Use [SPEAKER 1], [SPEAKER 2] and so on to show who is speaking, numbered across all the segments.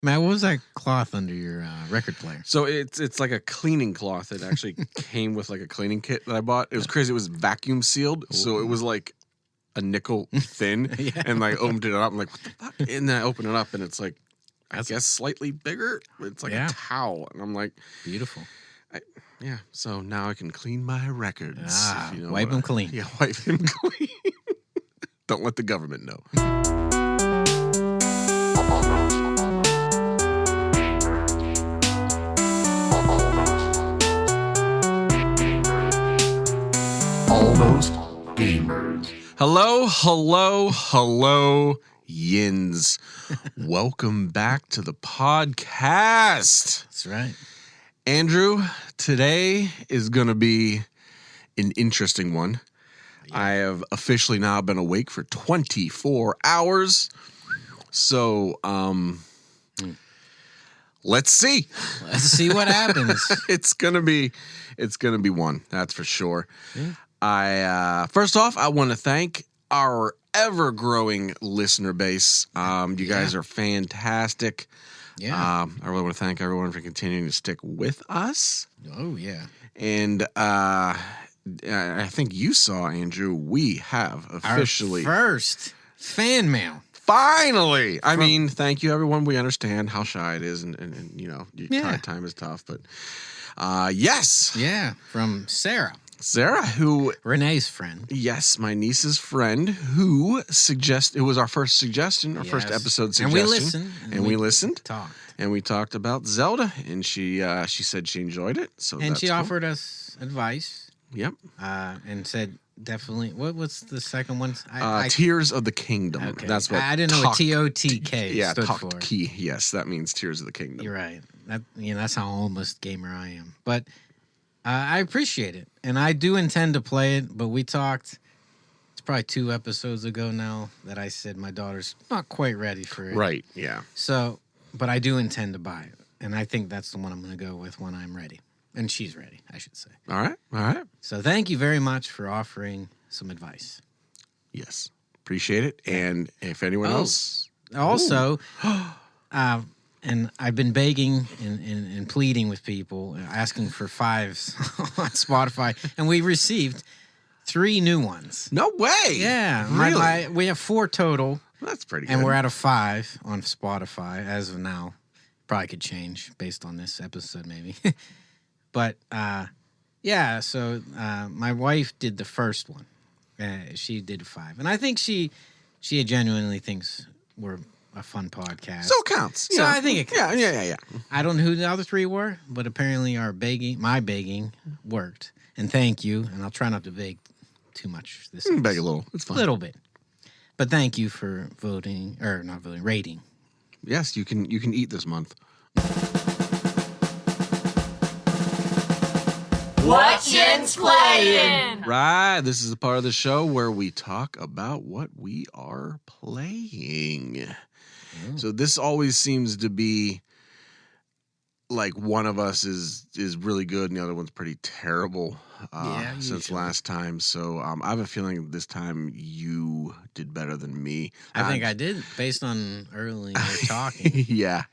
[SPEAKER 1] Matt, what was that cloth under your record player?
[SPEAKER 2] So it's like a cleaning cloth. It actually came with like a cleaning kit that I bought. It was crazy. It was vacuum sealed, so it was like a nickel thin,
[SPEAKER 1] Yeah.
[SPEAKER 2] and I opened it up. I'm like, what the fuck? And then I open it up, and it's like, I guess slightly bigger. It's like a towel, and I'm like,
[SPEAKER 1] beautiful.
[SPEAKER 2] Yeah. So now I can clean my records.
[SPEAKER 1] Wipe them clean.
[SPEAKER 2] Yeah, wipe them clean. Don't let the government know.
[SPEAKER 3] Almost Gamers.
[SPEAKER 2] Hello, Yins. Welcome back to the podcast.
[SPEAKER 1] That's right.
[SPEAKER 2] Andrew, today is going to be an interesting one. Yeah. I have officially now been awake for 24 hours. So, let's see.
[SPEAKER 1] Let's see what happens.
[SPEAKER 2] It's gonna be one, that's for sure. Yeah. First off, I want to thank our ever-growing listener base. You guys are fantastic.
[SPEAKER 1] Yeah.
[SPEAKER 2] I really want to thank everyone for continuing to stick with us.
[SPEAKER 1] Oh, yeah.
[SPEAKER 2] And I think you saw, Andrew, we have officially
[SPEAKER 1] our first fan mail.
[SPEAKER 2] Finally! I mean, thank you, everyone. We understand how shy it is, and you know, time is tough, but yes.
[SPEAKER 1] Yeah, from Sarah.
[SPEAKER 2] Sarah, who...
[SPEAKER 1] Renee's friend.
[SPEAKER 2] Yes, my niece's friend, who it was our first suggestion, our first episode suggestion.
[SPEAKER 1] And we listened.
[SPEAKER 2] And we listened.
[SPEAKER 1] Talked.
[SPEAKER 2] And we talked about Zelda, and she said she enjoyed it. So
[SPEAKER 1] and
[SPEAKER 2] that's
[SPEAKER 1] she
[SPEAKER 2] cool.
[SPEAKER 1] offered us advice.
[SPEAKER 2] Yep.
[SPEAKER 1] And said definitely. What's the second one?
[SPEAKER 2] Tears of the Kingdom.
[SPEAKER 1] Okay.
[SPEAKER 2] That's what
[SPEAKER 1] I didn't know what TOTK stood for.
[SPEAKER 2] Key. Yes, that means Tears of the Kingdom.
[SPEAKER 1] You're right. That's how almost gamer I am. But I appreciate it, and I do intend to play it. But we talked. It's probably 2 episodes ago now that I said my daughter's not quite ready for it.
[SPEAKER 2] Right. Yeah.
[SPEAKER 1] So, but I do intend to buy it, and I think that's the one I'm going to go with when I'm ready. And she's ready, I should say.
[SPEAKER 2] All right.
[SPEAKER 1] So thank you very much for offering some advice.
[SPEAKER 2] Yes. Appreciate it. And if anyone else...
[SPEAKER 1] Also, and I've been begging and pleading with people, asking for 5s on Spotify, and we received 3 new ones.
[SPEAKER 2] No way!
[SPEAKER 1] Yeah.
[SPEAKER 2] Really?
[SPEAKER 1] We have 4 total.
[SPEAKER 2] That's pretty good.
[SPEAKER 1] And we're at a 5 on Spotify as of now. Probably could change based on this episode, maybe. But, so my wife did the first one. She did 5. And I think she genuinely thinks we're a fun podcast.
[SPEAKER 2] So it counts.
[SPEAKER 1] So I think it counts.
[SPEAKER 2] Yeah.
[SPEAKER 1] I don't know who the other 3 were, but apparently my begging worked. And thank you. And I'll try not to beg too much this episode.
[SPEAKER 2] Beg a little. It's fine.
[SPEAKER 1] A little bit. But thank you for rating.
[SPEAKER 2] Yes, you can eat this month.
[SPEAKER 4] What Jen's playing?
[SPEAKER 2] Right, this is the part of the show where we talk about what we are playing. So this always seems to be like one of us is really good and the other one's pretty terrible since last time. So I have a feeling this time you did better than me.
[SPEAKER 1] I think I did, based on earlier talking.
[SPEAKER 2] Yeah.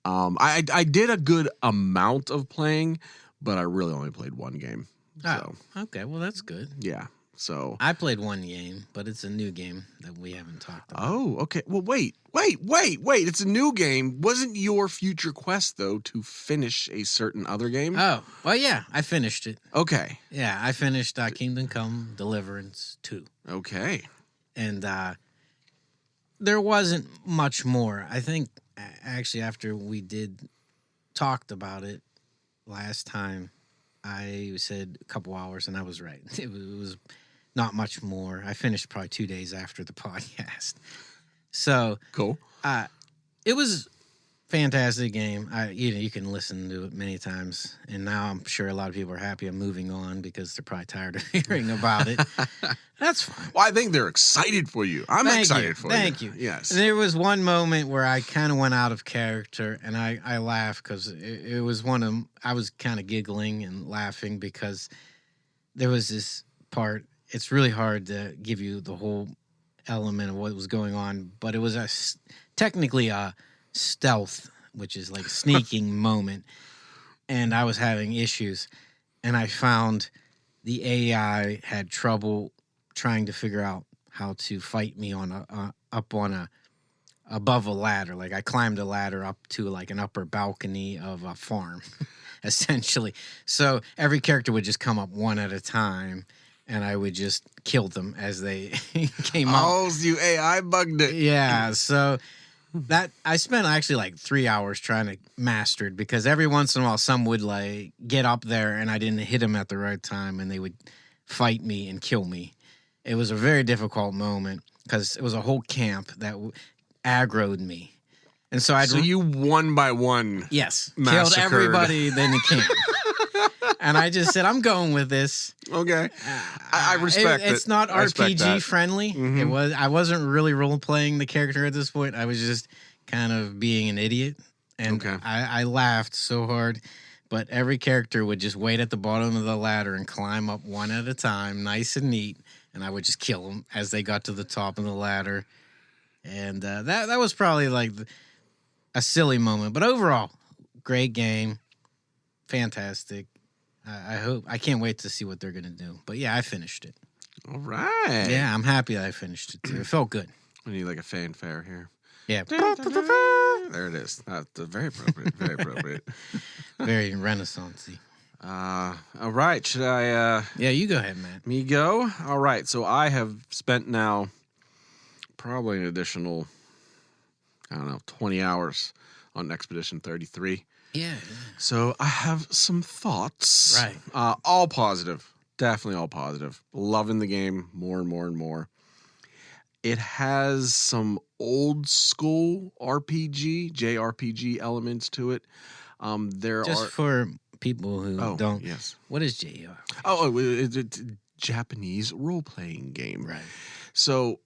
[SPEAKER 2] I did a good amount of playing, but I really only played 1 game.
[SPEAKER 1] Oh, okay. Well, that's good.
[SPEAKER 2] Yeah. So
[SPEAKER 1] I played 1 game, but it's a new game that we haven't talked about.
[SPEAKER 2] Oh, okay. Well, wait. It's a new game. Wasn't your future quest, though, to finish a certain other game?
[SPEAKER 1] Oh, well, yeah. I finished it.
[SPEAKER 2] Okay.
[SPEAKER 1] Yeah, I finished Kingdom Come Deliverance 2.
[SPEAKER 2] Okay.
[SPEAKER 1] And there wasn't much more. I think, actually, after we talked about it last time, I said a couple hours, and I was right. It was not much more. I finished probably 2 days after the podcast. So
[SPEAKER 2] cool.
[SPEAKER 1] It was a fantastic game. You can listen to it many times, and now I'm sure a lot of people are happy I'm moving on because they're probably tired of hearing about it. That's fine.
[SPEAKER 2] Well, I think they're excited for you. I'm excited for you.
[SPEAKER 1] Thank you.
[SPEAKER 2] Yes.
[SPEAKER 1] There was one moment where I kind of went out of character, and I laughed because it was I was kind of giggling and laughing because there was this part. It's really hard to give you the whole element of what was going on, but it was technically a stealth, which is like a sneaking moment, and I was having issues, and I found the AI had trouble trying to figure out how to fight me on above a ladder. Like I climbed a ladder up to like an upper balcony of a farm, essentially. So every character would just come up one at a time, and I would just kill them as they came up.
[SPEAKER 2] Oh, so you AI bugged it.
[SPEAKER 1] Yeah, so that I spent actually like 3 hours trying to master it, because every once in a while some would like get up there and I didn't hit them at the right time, and they would fight me and kill me. It was a very difficult moment because it was a whole camp that aggroed me, and so
[SPEAKER 2] So you one by one.
[SPEAKER 1] yes,
[SPEAKER 2] massacred.
[SPEAKER 1] killed everybody in the camp. And I just said, I'm going with this.
[SPEAKER 2] Okay. I respect it.
[SPEAKER 1] It's not
[SPEAKER 2] I respect
[SPEAKER 1] RPG
[SPEAKER 2] that.
[SPEAKER 1] friendly.
[SPEAKER 2] Mhm.
[SPEAKER 1] I wasn't really role playing the character at this point. I was just kind of being an idiot. And
[SPEAKER 2] Okay.
[SPEAKER 1] I laughed so hard. But every character would just wait at the bottom of the ladder and climb up one at a time, nice and neat. And I would just kill them as they got to the top of the ladder. And that was probably like a silly moment. But overall, great game. Fantastic. I can't wait to see what they're gonna do. But yeah, I finished it.
[SPEAKER 2] All right.
[SPEAKER 1] Yeah, I'm happy that I finished it too. It felt good.
[SPEAKER 2] We need like a fanfare here.
[SPEAKER 1] Yeah,
[SPEAKER 2] There it is. Very appropriate. Very appropriate.
[SPEAKER 1] very renaissance-y.
[SPEAKER 2] All right. Should I
[SPEAKER 1] Yeah, you go ahead, man.
[SPEAKER 2] me go? All right. So I have spent now probably an additional, 20 hours on Expedition 33.
[SPEAKER 1] Yeah,
[SPEAKER 2] So I have some thoughts.
[SPEAKER 1] Right.
[SPEAKER 2] All positive. Definitely all positive. Loving the game more and more and more. It has some old school RPG, JRPG elements to it. There
[SPEAKER 1] just
[SPEAKER 2] are
[SPEAKER 1] for people who don't.
[SPEAKER 2] yes.
[SPEAKER 1] What is JR?
[SPEAKER 2] It's a Japanese role playing game.
[SPEAKER 1] Right.
[SPEAKER 2] So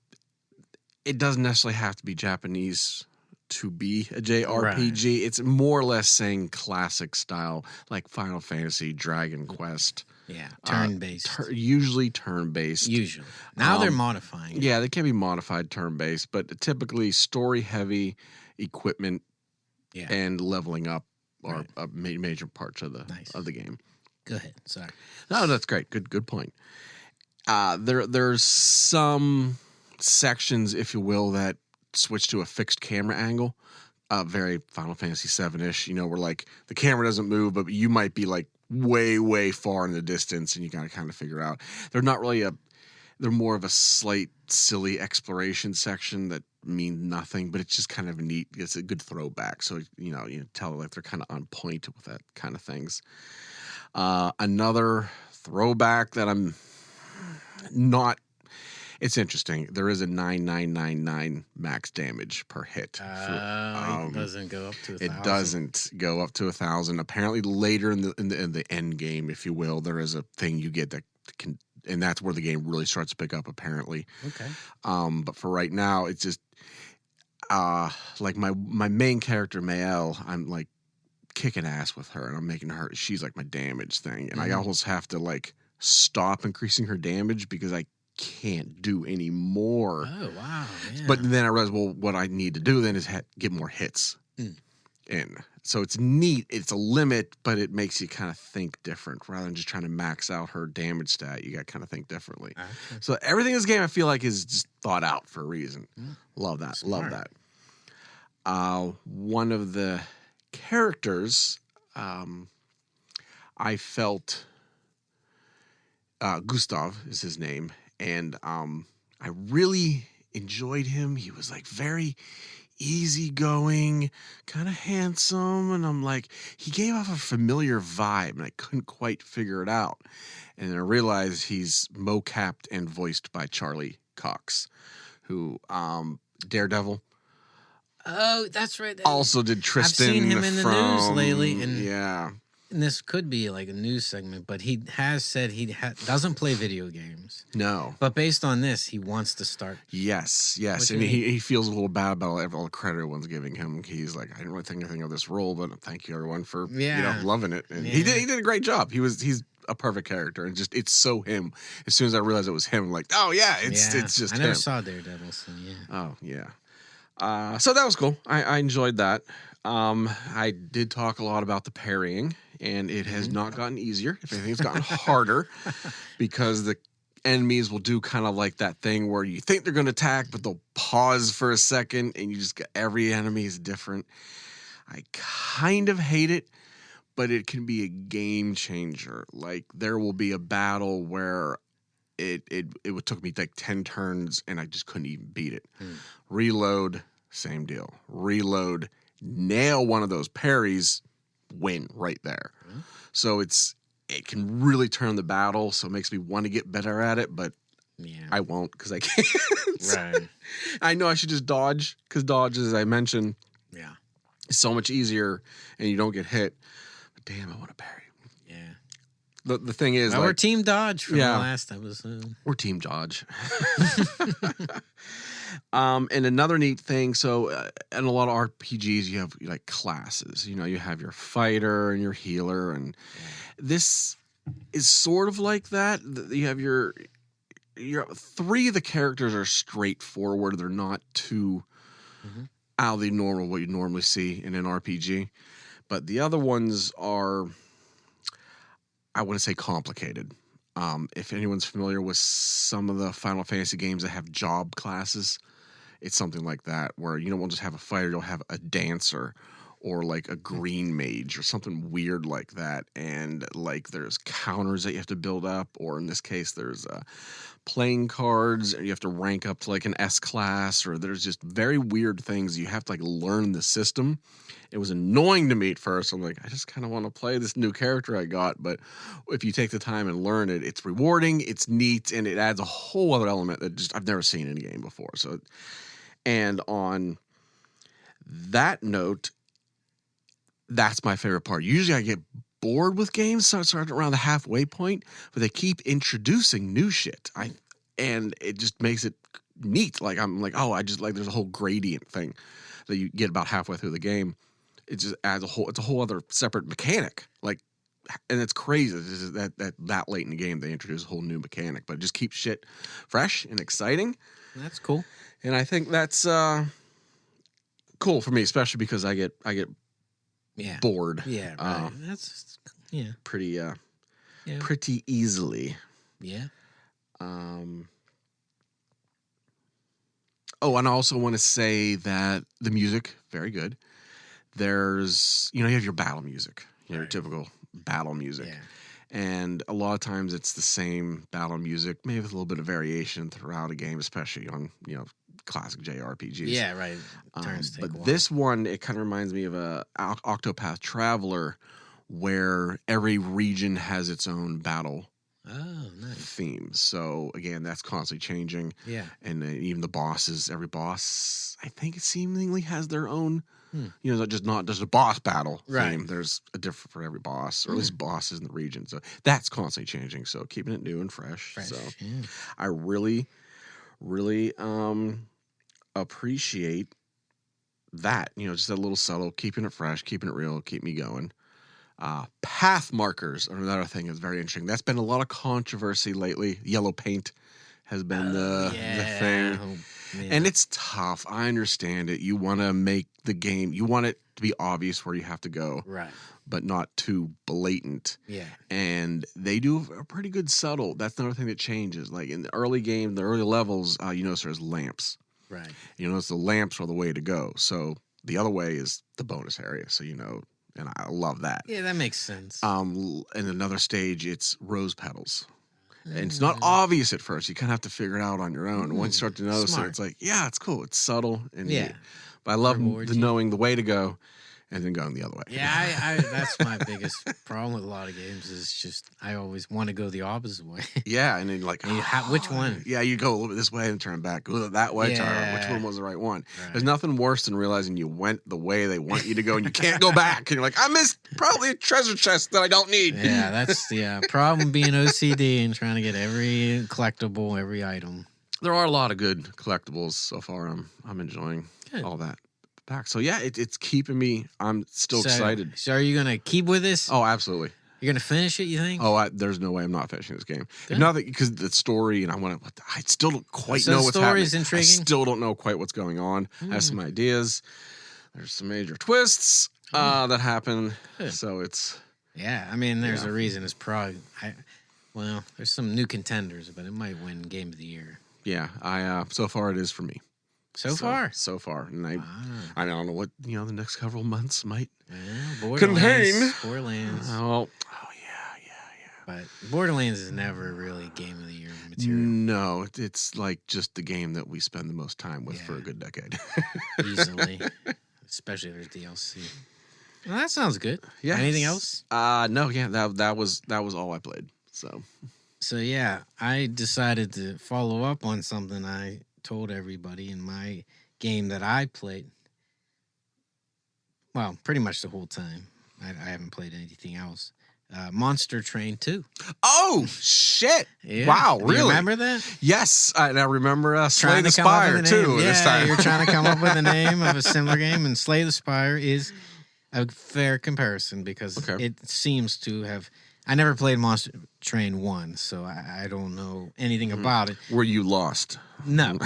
[SPEAKER 2] it doesn't necessarily have to be Japanese to be a JRPG.
[SPEAKER 1] Right.
[SPEAKER 2] It's more or less saying classic style, like Final Fantasy, Dragon Quest.
[SPEAKER 1] Yeah, turn-based.
[SPEAKER 2] Usually turn-based.
[SPEAKER 1] Usually. Now they're modifying it.
[SPEAKER 2] Yeah, they can be modified turn-based, but typically story-heavy equipment
[SPEAKER 1] Yeah.
[SPEAKER 2] and leveling up are
[SPEAKER 1] Right.
[SPEAKER 2] major parts of the
[SPEAKER 1] Nice.
[SPEAKER 2] of the game.
[SPEAKER 1] Go ahead. Sorry.
[SPEAKER 2] No, that's great. Good point. There's some sections, if you will, that switch to a fixed camera angle. Very Final Fantasy VII-ish, where like the camera doesn't move, but you might be like way far in the distance, and you got to kind of figure out. They're not really they're more of a slight silly exploration section that mean nothing, but it's just kind of neat. It's a good throwback. So, you tell like they're kind of on point with that kind of things. Another throwback that I'm not, it's interesting. There is a 9999 max damage per hit.
[SPEAKER 1] It doesn't go up to 1,000.
[SPEAKER 2] It doesn't go up to 1,000. Apparently, later in the end game, if you will, there is a thing you get that can, and that's where the game really starts to pick up. Apparently,
[SPEAKER 1] Okay.
[SPEAKER 2] but for right now, it's just like my main character Mael. I'm like kicking ass with her, and I'm making her. She's like my damage thing, and I almost have to like stop increasing her damage because I can't do any more.
[SPEAKER 1] Oh, wow. Yeah.
[SPEAKER 2] But then I realized, well, what I need to do then is get more hits in. So it's neat. It's a limit, but it makes you kind of think different rather than just trying to max out her damage stat. You got to kind of think differently.
[SPEAKER 1] Okay.
[SPEAKER 2] So everything in this game, I feel like, is just thought out for a reason. Love that.
[SPEAKER 1] Smart.
[SPEAKER 2] Love that. One of the characters, I felt, Gustav is his name. And I really enjoyed him. He was like very easygoing, kind of handsome. And I'm like, he gave off a familiar vibe, and I couldn't quite figure it out. And then I realized he's mocapped and voiced by Charlie Cox, who Daredevil.
[SPEAKER 1] Oh, that's right.
[SPEAKER 2] Also did Tristan.
[SPEAKER 1] I've seen him in the news lately, and
[SPEAKER 2] yeah.
[SPEAKER 1] And this could be like a news segment, but he has said he doesn't play video games.
[SPEAKER 2] No.
[SPEAKER 1] But based on this, he wants to start.
[SPEAKER 2] Yes.
[SPEAKER 1] What
[SPEAKER 2] And
[SPEAKER 1] do
[SPEAKER 2] he feels a little bad about all the credit everyone's giving him. He's like, I didn't really think anything of this role, but thank you everyone for loving it. And he did a great job. He's a perfect character, and just it's so him. As soon as I realized it was him, I'm like, oh yeah, it's just
[SPEAKER 1] I never
[SPEAKER 2] him.
[SPEAKER 1] saw Daredevil, so yeah.
[SPEAKER 2] Oh yeah. So that was cool. I enjoyed that. I did talk a lot about the parrying, and it has not gotten easier. If anything, it's gotten harder because the enemies will do kind of like that thing where you think they're going to attack, but they'll pause for a second, and you just get every enemy is different. I kind of hate it, but it can be a game changer. Like there will be a battle where it took me like 10 turns and I just couldn't even beat it. Reload, same deal. Reload, nail one of those parries, win right there. So it can really turn the battle, so it makes me want to get better at it, but I won't because I can't.
[SPEAKER 1] Right.
[SPEAKER 2] I know I should just dodge, because dodge, as I mentioned, is so much easier and you don't get hit. But damn, I want to parry.
[SPEAKER 1] Yeah.
[SPEAKER 2] The thing is,
[SPEAKER 1] we're Team Dodge from the
[SPEAKER 2] Yeah.
[SPEAKER 1] last episode.
[SPEAKER 2] We're Team Dodge. And another neat thing, so in a lot of RPGs, you have like classes. You know, you have your fighter and your healer, and this is sort of like that. You have your three of the characters are straightforward. They're not too out of the normal, what you normally see in an RPG. But the other ones are, I wouldn't say complicated. If anyone's familiar with some of the Final Fantasy games that have job classes, it's something like that, where you don't want to just have a fighter, you'll have a dancer or like a green mage or something weird like that. And like there's counters that you have to build up, or in this case, there's playing cards, and you have to rank up to like an S class, or there's just very weird things. You have to like learn the system. It was annoying to me at first. I'm like, I just kind of want to play this new character I got. But if you take the time and learn it, it's rewarding, it's neat, and it adds a whole other element that just I've never seen in a game before. So, and on that note, that's my favorite part. Usually I get bored with games, start around the halfway point, but they keep introducing new shit. And it just makes it neat. Like I'm like, oh, I just like there's a whole gradient thing that you get about halfway through the game. It just adds it's a whole other separate mechanic. Like, and it's crazy that late in the game they introduce a whole new mechanic, but it just keeps shit fresh and exciting.
[SPEAKER 1] That's cool.
[SPEAKER 2] And I think that's cool for me, especially because I get bored.
[SPEAKER 1] Yeah, right. That's
[SPEAKER 2] pretty pretty easily.
[SPEAKER 1] Yeah.
[SPEAKER 2] Oh, and I also want to say that the music, very good. There's, you have your battle music, your typical battle music.
[SPEAKER 1] Yeah.
[SPEAKER 2] And a lot of times it's the same battle music, maybe with a little bit of variation throughout a game, especially on, classic JRPGs.
[SPEAKER 1] Yeah, right. Turns take a
[SPEAKER 2] but
[SPEAKER 1] while.
[SPEAKER 2] this one, it kind of reminds me of a Octopath Traveler, where every region has its own battle theme. So again, that's constantly changing.
[SPEAKER 1] Yeah.
[SPEAKER 2] And even the bosses, every boss, I think it seemingly has their own, just not just a boss battle theme. There's a different for every boss, or at least bosses in the region. So that's constantly changing. So keeping it new and fresh. So I really, really appreciate that. Just that little subtle, keeping it fresh, keeping it real, keep me going. Path markers are another thing that's very interesting. That's been a lot of controversy lately. Yellow paint has been the thing. And it's tough. I understand it. You want to make the game, you want it to be obvious where you have to go.
[SPEAKER 1] Right.
[SPEAKER 2] But not too blatant.
[SPEAKER 1] Yeah.
[SPEAKER 2] And they do a pretty good subtle. That's another thing that changes. Like in the early game, the early levels, you notice there's lamps.
[SPEAKER 1] Right.
[SPEAKER 2] You notice the lamps are the way to go. So the other way is the bonus area. So, and I love that.
[SPEAKER 1] Yeah, that makes sense.
[SPEAKER 2] In another stage, it's rose petals. And it's not obvious at first. You kind of have to figure it out on your own. And once you start to notice it, it's like, yeah, it's cool. It's subtle. And but I love knowing the way to go and then going the other way.
[SPEAKER 1] Yeah, I that's my biggest problem with a lot of games is just I always want to go the opposite way.
[SPEAKER 2] Yeah, and then like,
[SPEAKER 1] which one?
[SPEAKER 2] Yeah, you go a little bit this way and turn back. Go that way, turn. Which one was the right one? Right. There's nothing worse than realizing you went the way they want you to go and you can't go back. And you're like, I missed probably a treasure chest that I don't need.
[SPEAKER 1] Yeah, that's the problem being OCD and trying to get every collectible, every item.
[SPEAKER 2] There are a lot of good collectibles so far. I'm enjoying all that. Back. So yeah, it's keeping me. I'm still excited.
[SPEAKER 1] So are you gonna keep with this?
[SPEAKER 2] Oh, absolutely.
[SPEAKER 1] You're gonna finish it, you think?
[SPEAKER 2] Oh, there's no way I'm not finishing this game.
[SPEAKER 1] Good.
[SPEAKER 2] If not because the story, and I still don't quite
[SPEAKER 1] So
[SPEAKER 2] know
[SPEAKER 1] the
[SPEAKER 2] what's happening.
[SPEAKER 1] story's intriguing?
[SPEAKER 2] I still don't know quite what's going on. I have some ideas. There's some major twists that happen.
[SPEAKER 1] Good.
[SPEAKER 2] So it's
[SPEAKER 1] Yeah, I mean, there's a reason. It's probably there's some new contenders, but it might win Game of the Year.
[SPEAKER 2] I so far it is for me.
[SPEAKER 1] So far,
[SPEAKER 2] and I don't know what the next several months might
[SPEAKER 1] Borderlands.
[SPEAKER 2] Oh,
[SPEAKER 1] But Borderlands is never really Game of the Year material.
[SPEAKER 2] No, it's like just the game that we spend the most time with for a good decade.
[SPEAKER 1] Easily, especially if there's DLC. Well, that sounds good.
[SPEAKER 2] Yeah.
[SPEAKER 1] Anything else?
[SPEAKER 2] No. Yeah, that was all I played.
[SPEAKER 1] So yeah, I decided to follow up on something I told everybody in my game that I played. Well, pretty much the whole time. I haven't played anything else. Monster Train 2.
[SPEAKER 2] Oh shit!
[SPEAKER 1] Yeah.
[SPEAKER 2] Wow,
[SPEAKER 1] Do
[SPEAKER 2] really?
[SPEAKER 1] you remember that?
[SPEAKER 2] Yes, and I remember Slay
[SPEAKER 1] Trying
[SPEAKER 2] the
[SPEAKER 1] to come up
[SPEAKER 2] Spire
[SPEAKER 1] with a
[SPEAKER 2] too.
[SPEAKER 1] name.
[SPEAKER 2] This
[SPEAKER 1] Yeah,
[SPEAKER 2] time
[SPEAKER 1] you're trying to come up with a name of a similar game, and Slay the Spire is a fair comparison because it seems to have. I never played Monster Train 1, so I don't know anything about it.
[SPEAKER 2] Were you lost?
[SPEAKER 1] No.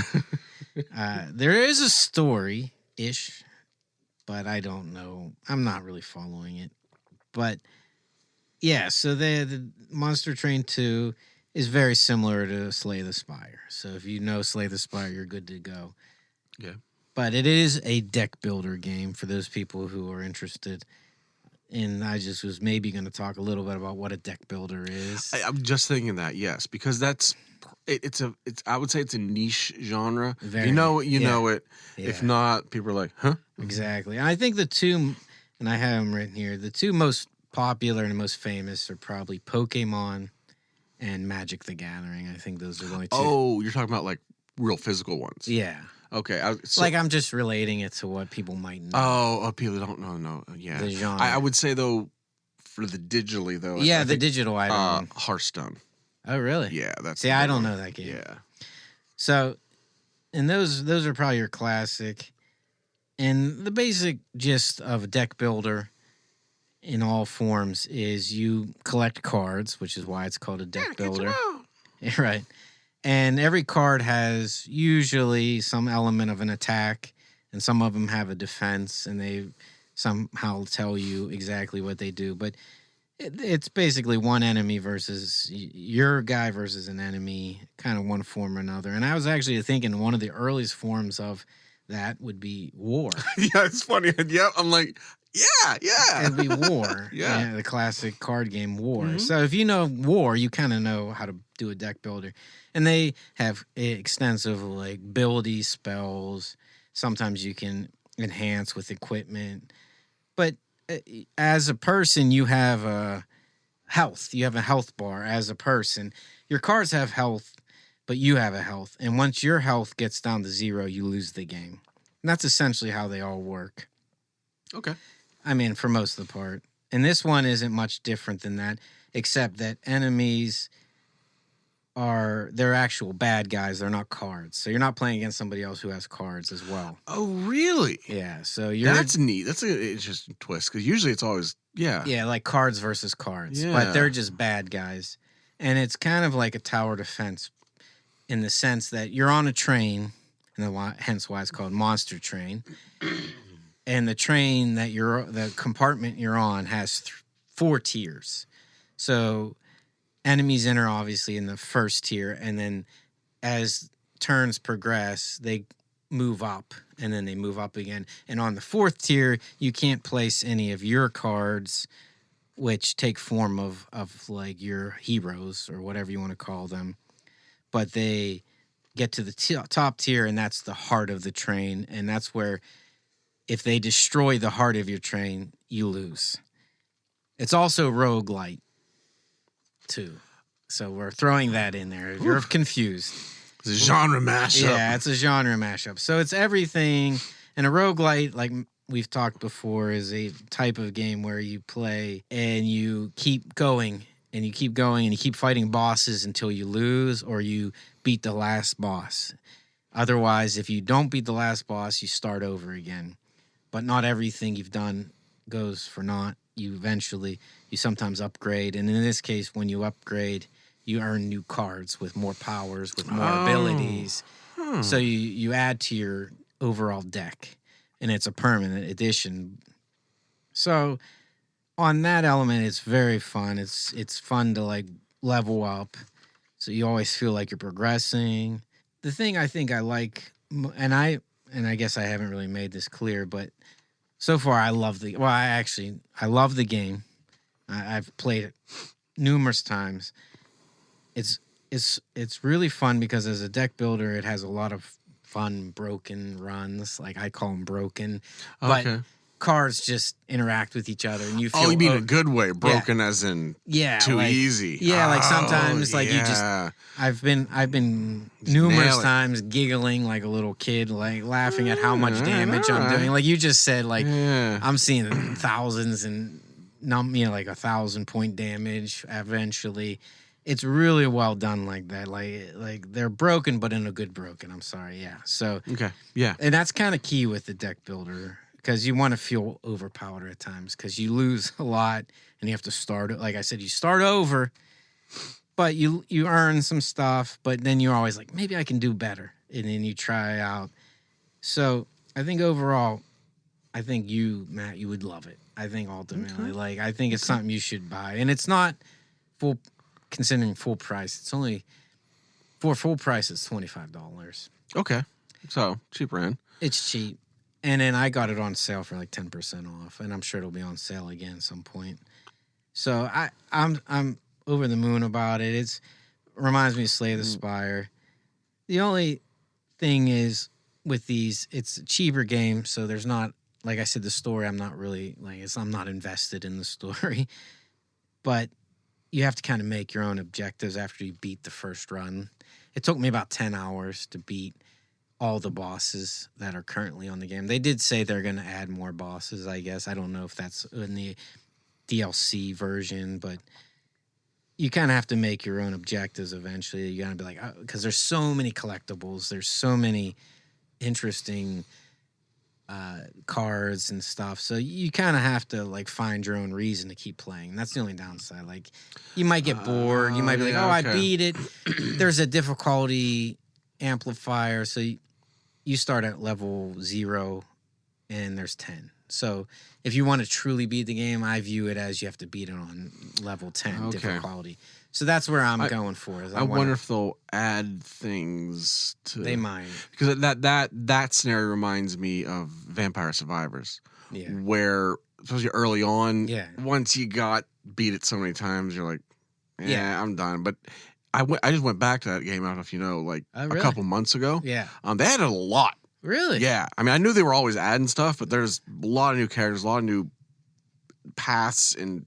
[SPEAKER 1] There is a story-ish, but I don't know. I'm not really following it. But, yeah, so the Monster Train 2 is very similar to Slay the Spire. So if you know Slay the Spire, you're good to go.
[SPEAKER 2] Yeah.
[SPEAKER 1] But it is a deck builder game for those people who are interested. And I just was maybe going to talk a little bit about what a deck builder is.
[SPEAKER 2] I'm just thinking that, yes, because it's I would say it's a niche genre.
[SPEAKER 1] Very,
[SPEAKER 2] you know it, you know it.
[SPEAKER 1] Yeah.
[SPEAKER 2] If not, people are like, huh?
[SPEAKER 1] Exactly. And I think the two, and I have them written here, the two most popular and most famous are probably Pokemon and Magic the Gathering. I think those are the only two.
[SPEAKER 2] Oh, you're talking about like real physical ones.
[SPEAKER 1] Yeah.
[SPEAKER 2] Okay.
[SPEAKER 1] I'm just relating it to what people might know.
[SPEAKER 2] Oh, people don't know. No, yeah.
[SPEAKER 1] The genre.
[SPEAKER 2] I would say though, for the digitally though.
[SPEAKER 1] Yeah,
[SPEAKER 2] I
[SPEAKER 1] the
[SPEAKER 2] think,
[SPEAKER 1] digital item.
[SPEAKER 2] Hearthstone.
[SPEAKER 1] Oh, really?
[SPEAKER 2] Yeah, that's.
[SPEAKER 1] See, I don't know that game.
[SPEAKER 2] Yeah.
[SPEAKER 1] So, and those are probably your classic. And the basic gist of a deck builder in all forms is you collect cards, which is why it's called a deck builder. Right. And every card has usually some element of an attack, and some of them have a defense, and they somehow tell you exactly what they do. But it's basically one enemy versus your guy versus an enemy, kind of one form or another. And I was actually thinking one of the earliest forms of that would be war.
[SPEAKER 2] Yeah, it's funny. Yeah, I'm like, yeah.
[SPEAKER 1] It'd be war.
[SPEAKER 2] Yeah.
[SPEAKER 1] The classic card game War.
[SPEAKER 2] Mm-hmm.
[SPEAKER 1] So if you know War, you kind of know how to do a deck builder. And they have extensive like ability spells. Sometimes you can enhance with equipment. But as a person, you have a health. You have a health bar as a person. Your cards have health, but you have a health. And once your health gets down to 0, you lose the game. And that's essentially how they all work.
[SPEAKER 2] Okay.
[SPEAKER 1] I mean, for most of the part. And this one isn't much different than that, except that enemies they're actual bad guys. They're not cards. So you're not playing against somebody else who has cards as well.
[SPEAKER 2] Oh, really?
[SPEAKER 1] Yeah. So
[SPEAKER 2] That's neat. That's an interesting twist because usually it's always
[SPEAKER 1] Yeah, like cards versus cards.
[SPEAKER 2] Yeah.
[SPEAKER 1] But they're just bad guys. And it's kind of like a tower defense in the sense that you're on a train, and hence why it's called Monster Train. And the train the compartment you're on has 4 tiers. So enemies enter obviously in the first tier, and then as turns progress, they move up, and then they move up again. And on the 4th tier, you can't place any of your cards, which take form of like your heroes or whatever you want to call them. But they get to the top tier, and that's the heart of the train, and that's where if they destroy the heart of your train, you lose. It's also roguelite, too. So we're throwing that in there if you're confused.
[SPEAKER 2] It's a genre mashup.
[SPEAKER 1] Yeah, it's a genre mashup. So it's everything. And a roguelite, like we've talked before, is a type of game where you play and you keep going and you keep going and you keep fighting bosses until you lose or you beat the last boss. Otherwise, if you don't beat the last boss, you start over again. But not everything you've done goes for naught. you sometimes upgrade, and in this case, when you upgrade, you earn new cards with more powers, with more abilities. So you add to your overall deck, and it's a permanent addition. So on that element, it's very fun. It's fun to like level up, so you always feel like you're progressing. The thing I think I like, and I guess I haven't really made this clear, but so far I love I love the game. I've played it numerous times. It's really fun because as a deck builder, it has a lot of fun broken runs. Like I call them broken, but cards just interact with each other, and you feel.
[SPEAKER 2] Oh, you mean a good way? Broken as in too easy.
[SPEAKER 1] Yeah, like sometimes like you just. I've been numerous times giggling like a little kid, like laughing at how much damage I'm doing. Like you just said, like I'm seeing thousands and like 1,000-point damage eventually. It's really well done like that. Like they're broken, but in a good broken. I'm sorry, yeah. So and that's kind of key with the deck builder because you want to feel overpowered at times because you lose a lot and you have to start. Like I said, you start over, but you earn some stuff. But then you're always like, maybe I can do better, and then you try out. So I think overall, I think you, Matt, you would love it. I think ultimately, like I think it's something you should buy, and it's not full. Considering full price, it's only for full price. It's $25.
[SPEAKER 2] Okay, so cheaper end.
[SPEAKER 1] It's cheap, and then I got it on sale for like 10% off, and I'm sure it'll be on sale again at some point. So I'm over the moon about it. It reminds me of Slay the Spire. The only thing is with these, it's a cheaper game, so there's not, like I said, the story. I'm not really I'm not invested in the story, but you have to kind of make your own objectives after you beat the first run. It took me about 10 hours to beat all the bosses that are currently on the game. They did say they're going to add more bosses, I guess. I don't know if that's in the DLC version, but you kind of have to make your own objectives eventually. You got to be like, because there's so many collectibles. There's so many interesting cards and stuff, so you kind of have to like find your own reason to keep playing. That's the only downside. Like you might get bored, you might be like, I beat it. There's a difficulty amplifier, so you start at level 0 and there's 10. So if you want to truly beat the game, I view it as you have to beat it on level 10 difficulty. So that's where I'm going for.
[SPEAKER 2] I wonder if they'll add things to.
[SPEAKER 1] They might,
[SPEAKER 2] because that scenario reminds me of Vampire Survivors, where especially early on, once you beat it so many times, you're like, I'm done. But I just went back to that game. I don't know if you know, like a couple months ago.
[SPEAKER 1] Yeah,
[SPEAKER 2] they added a lot.
[SPEAKER 1] Really?
[SPEAKER 2] Yeah. I mean, I knew they were always adding stuff, but there's a lot of new characters, a lot of new paths and